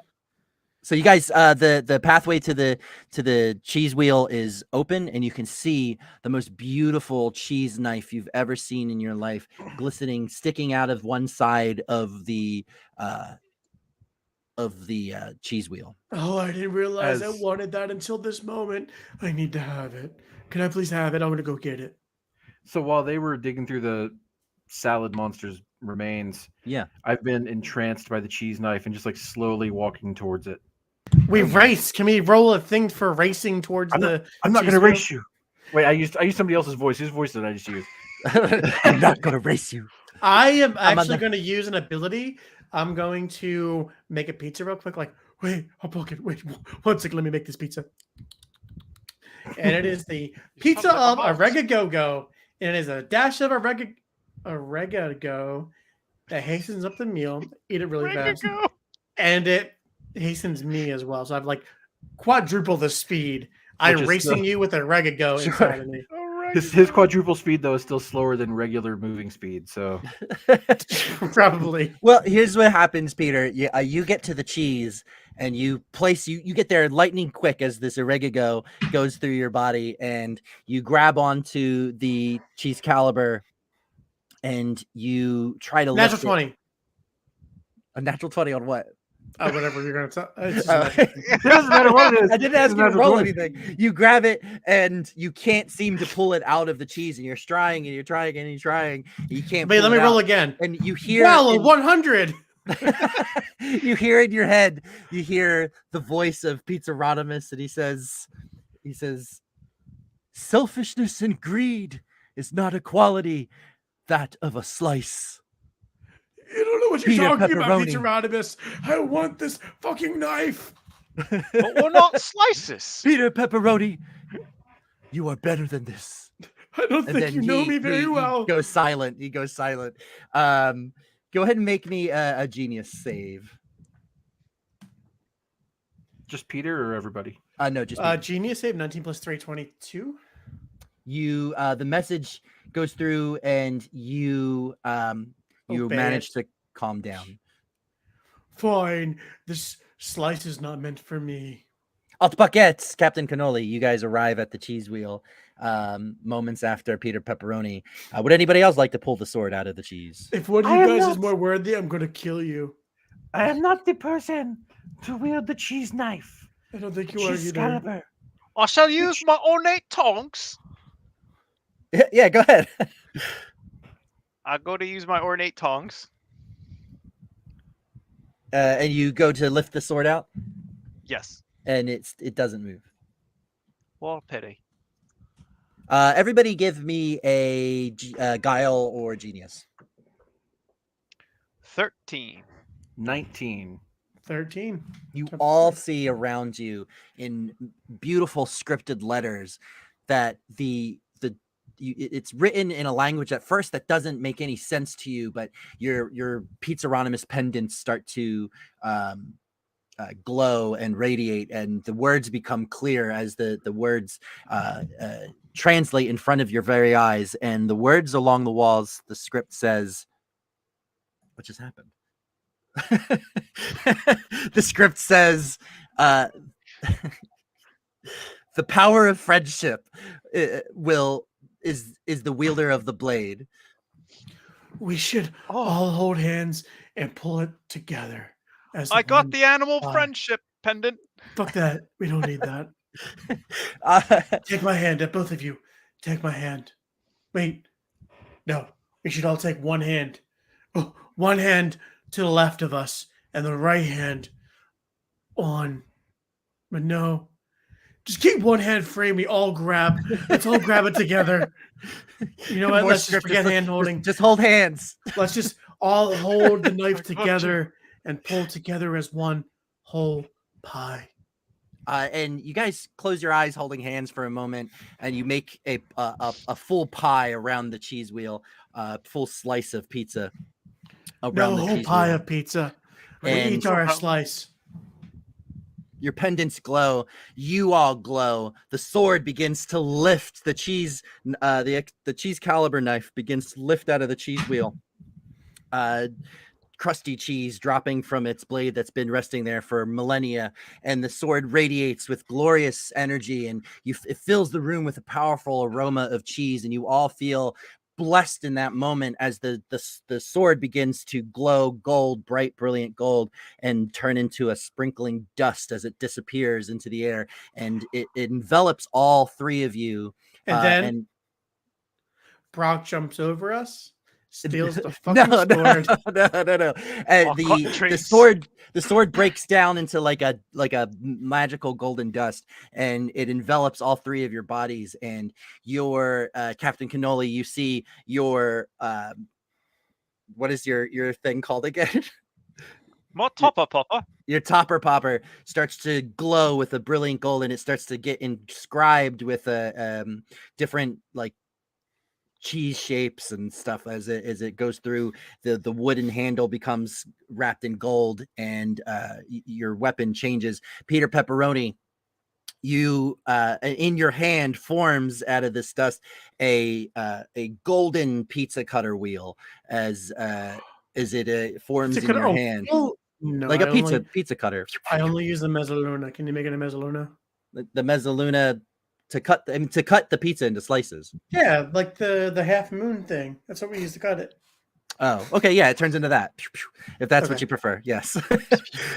So you guys, the pathway to the cheese wheel is open, and you can see the most beautiful cheese knife you've ever seen in your life, glistening, sticking out of one side of the cheese wheel. Oh, I didn't realize I As- wanted that until this moment. I need to have it. Can I please have it? I'm gonna go get it. So while they were digging through the salad monster's remains, Yeah. I've been entranced by the cheese knife and just like slowly walking towards it. We race. Can we roll a thing for racing towards I'm the? I'm not cheese gonna wheel? race you. Wait, I used somebody else's voice. Whose voice did I just use? I'm not gonna race you. I am I'm on actually the- going to use an ability. I'm going to make a pizza real quick. Like, wait, I'll book it. Wait, 1 second. Let me make this pizza. And it is the pizza like a of mouse. oregano, and it is a dash of oregano that hastens up the meal. Eat it really fast, Go. and it hastens me as well. So I've like quadruple the speed. I'm Which is racing the- you with oregano Sure. inside of me. His quadruple speed though is still slower than regular moving speed. So Probably. Well, here's what happens, Peter. You get to the cheese, and you get there lightning quick as this oregano goes through your body, and you grab onto the cheese caliber, and you try to Natural lift it. 20. A natural 20 on what? Whatever you're gonna tell. It's just Oh. magic. It doesn't matter what it is. I didn't It's ask a you to natural roll 20. anything. You grab it and you can't seem to pull it out of the cheese, and you're trying and you're trying and you're trying. And you can't. Wait, pull let me it roll out. again. And you hear Well, a in- 100. you hear in your head. You hear the voice of Pizza Rodimus, and he says, "Selfishness and greed is not a quality that of a slice." You don't know what you're Peter talking about, Pepperoni. Pizza Rodimus. I want this fucking knife. But we're not slices. Peter Pepperoni, you are better than this. I don't And think you know me very well. He goes silent. He goes silent. Go ahead and make me a genius save. Just Peter or everybody? No, just me. Genius save 19 plus 3, 22. You. The message goes through, and you Obey manage it. to calm down. Fine. This slice is not meant for me. Alt Buckets, Captain Cannoli, you guys arrive at the cheese wheel moments after Peter Pepperoni. Would anybody else like to pull the sword out of the cheese? If one of I you am guys is not- more worthy, I'm going to kill you. I am not the person to wield the cheese knife. I don't think you are Cheese either. caliber. I shall use my ornate tongs. Yeah, go ahead. I go to use my ornate tongs. And you go to lift the sword out, Yes. and it doesn't move. What a pity. Everybody give me a guile or genius. 13. 19. 13. You Jump all forward. see around you in beautiful scripted letters that it's written in a language at first that doesn't make any sense to you, but your Pizzaronimus pendants start to glow and radiate, and the words become clear as the words translate in front of your very eyes. And the words along the walls, the script says, what just happened? The script says, the power of friendship is the wielder of the blade. We should Oh, all hold hands and pull it together. As I got one. the animal Bye. friendship pendant. Fuck that. We don't need that. Uh, Take my hand, both of you. Take my hand. Wait. No. We should all take one hand. Oh, one hand to the left of us and the right hand on. But no. Just keep one hand free. We all grab. Let's all grab it together. You know what? more Let's just script, forget hand holding. just hold hands. Let's just all hold the knife I got you. together and pull together as one whole pie. And you guys close your eyes, holding hands for a moment, and you make a full pie around the cheese wheel, full slice of pizza around No the whole cheese pie wheel. of pizza. We And- each our slice. Your pendants glow. You all glow. The sword begins to lift. The cheese, the cheese caliber knife begins to lift out of the cheese wheel. Crusty cheese dropping from its blade that's been resting there for millennia, and the sword radiates with glorious energy, and it fills the room with a powerful aroma of cheese, and you all feel blessed in that moment as the sword begins to glow gold, bright, brilliant gold, and turn into a sprinkling dust as it disappears into the air, and it envelops all three of you. And then and Brock jumps over us, steals the fucking no, sword. no. And Oh, the cutlass. sword breaks down into like a magical golden dust, and it envelops all three of your bodies. And your Captain Cannoli, you see your what is your thing called again? My topper popper. Your topper popper starts to glow with a brilliant gold, and it starts to get inscribed with a different like cheese shapes and stuff as it goes through. The wooden handle becomes wrapped in gold, and your weapon changes. Peter Pepperoni, you in your hand forms out of this dust a golden pizza cutter wheel as it forms Pizza in cutter- your oh, hand oh, no, like I a pizza cutter. I only use the mezzaluna. Can you make it a mezzaluna? The mezzaluna to cut the pizza into slices. Yeah, like the half moon thing. That's what we use to cut it. Oh, okay, yeah, it turns into that. If that's what Okay. you prefer, yes.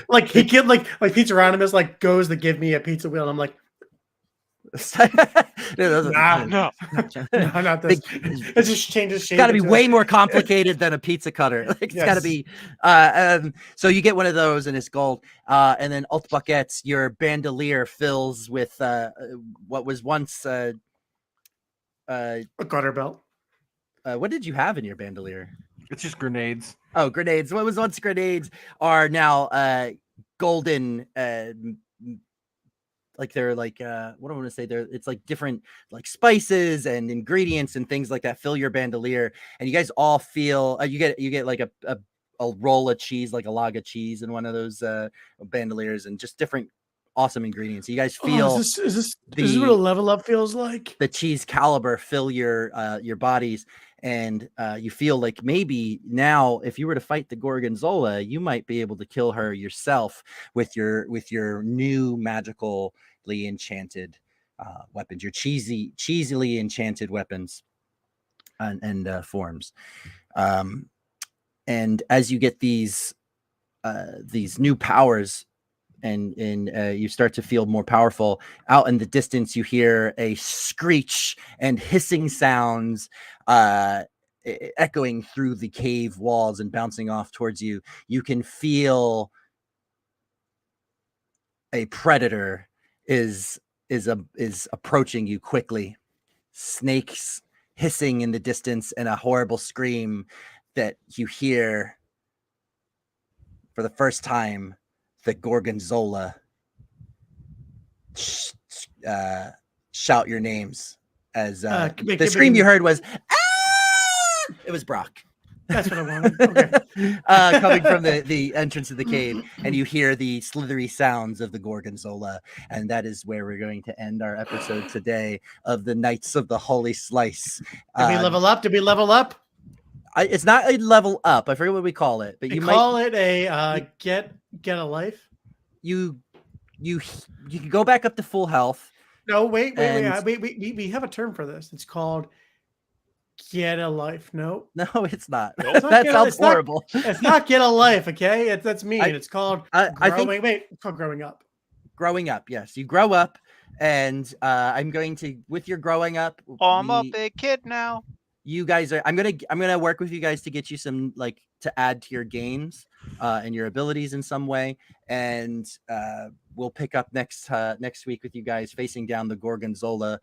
Like he kid like Pizza Ronimus like goes to give me a pizza wheel, and I'm like, nah, No. no, not this. It just changes shape. Got to be into way more complicated than a pizza cutter. Like it's got to Yes. be. So you get one of those, and it's gold. And then Alt Buckets, your bandolier fills with what was once. a garter belt. What did you have in your bandolier? It's just grenades. Oh, grenades. What was once grenades are now golden. Like they're like what do I want to say? It's like different like spices and ingredients and things like that fill your bandolier, and you guys all feel you get like a roll of cheese, like a log of cheese in one of those bandoliers, and just different awesome ingredients. You guys feel is this what a level up feels like? the cheese caliber fill your bodies, and you feel like maybe now if you were to fight the Gorgonzola, you might be able to kill her yourself with your new magically enchanted weapons, your cheesily enchanted weapons and forms. And as you get these new powers, and you start to feel more powerful, out in the distance you hear a screech and hissing sounds echoing through the cave walls and bouncing off towards you. You can feel a predator is approaching you quickly. Snakes hissing in the distance, and a horrible scream that you hear for the first time. The Gorgonzola shout your names as the scream you heard was ah! It was Brock. That's what I wanted. Okay. Coming from the entrance of the cave, and you hear the slithery sounds of the Gorgonzola, and that is where we're going to end our episode today of the Knights of the Holy Slice. Did we level up? Did we level up? It's not a level up. I forget what we call it, but We you call might it a get a life. you can go back up to full health. No, wait. And- We have a term for this. It's called get a life. No, No, it's not. It's not That get a- sounds it's not- horrible. it's not get a life. Okay, that's mean. I- It's called. I think It's called growing up. growing up. Yes, you grow up, and I'm going to with your growing up. Oh, I'm a big kid now. You guys are. I'm gonna work with you guys to get you some like to add to your games and your abilities in some way, and we'll pick up next week with you guys facing down the Gorgonzola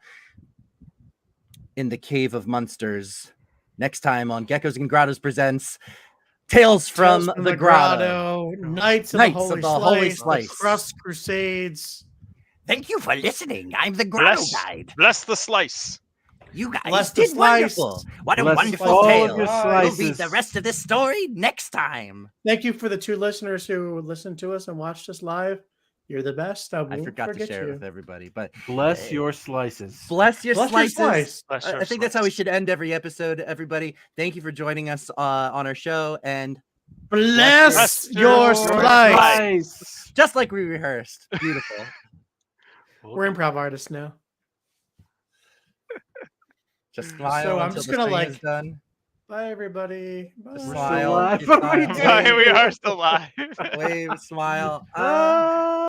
in the Cave of Monsters. Next time on Geckos and Grottos presents Tales from the Grotto. Knights of Knights the of the Holy Holy Slice, Slice. the Crust Crusades. Thank you for listening. I'm the Grotto Bless, Guide. bless the slice. You guys Bless the did slice. wonderful. What a Bless wonderful all of tale. your We'll read slices. the rest of this story next time. Thank you for the 2 listeners who listened to us and watched us live. You're the best. I won't forgot to forget share it you. with everybody, but Bless your slices. bless your Bless your slices. slice. Bless I your think that's how we slice. should end every episode, everybody. Thank you for joining us on our show, and Bless your your slice. slice. just like we rehearsed. Beautiful. We're improv artists now. Just smile So I'm until just the gonna, string is like- done. Bye, everybody. Bye. Just We're still smile. live. Just What are we smile. doing? We are still live. Wave, smile. Ah.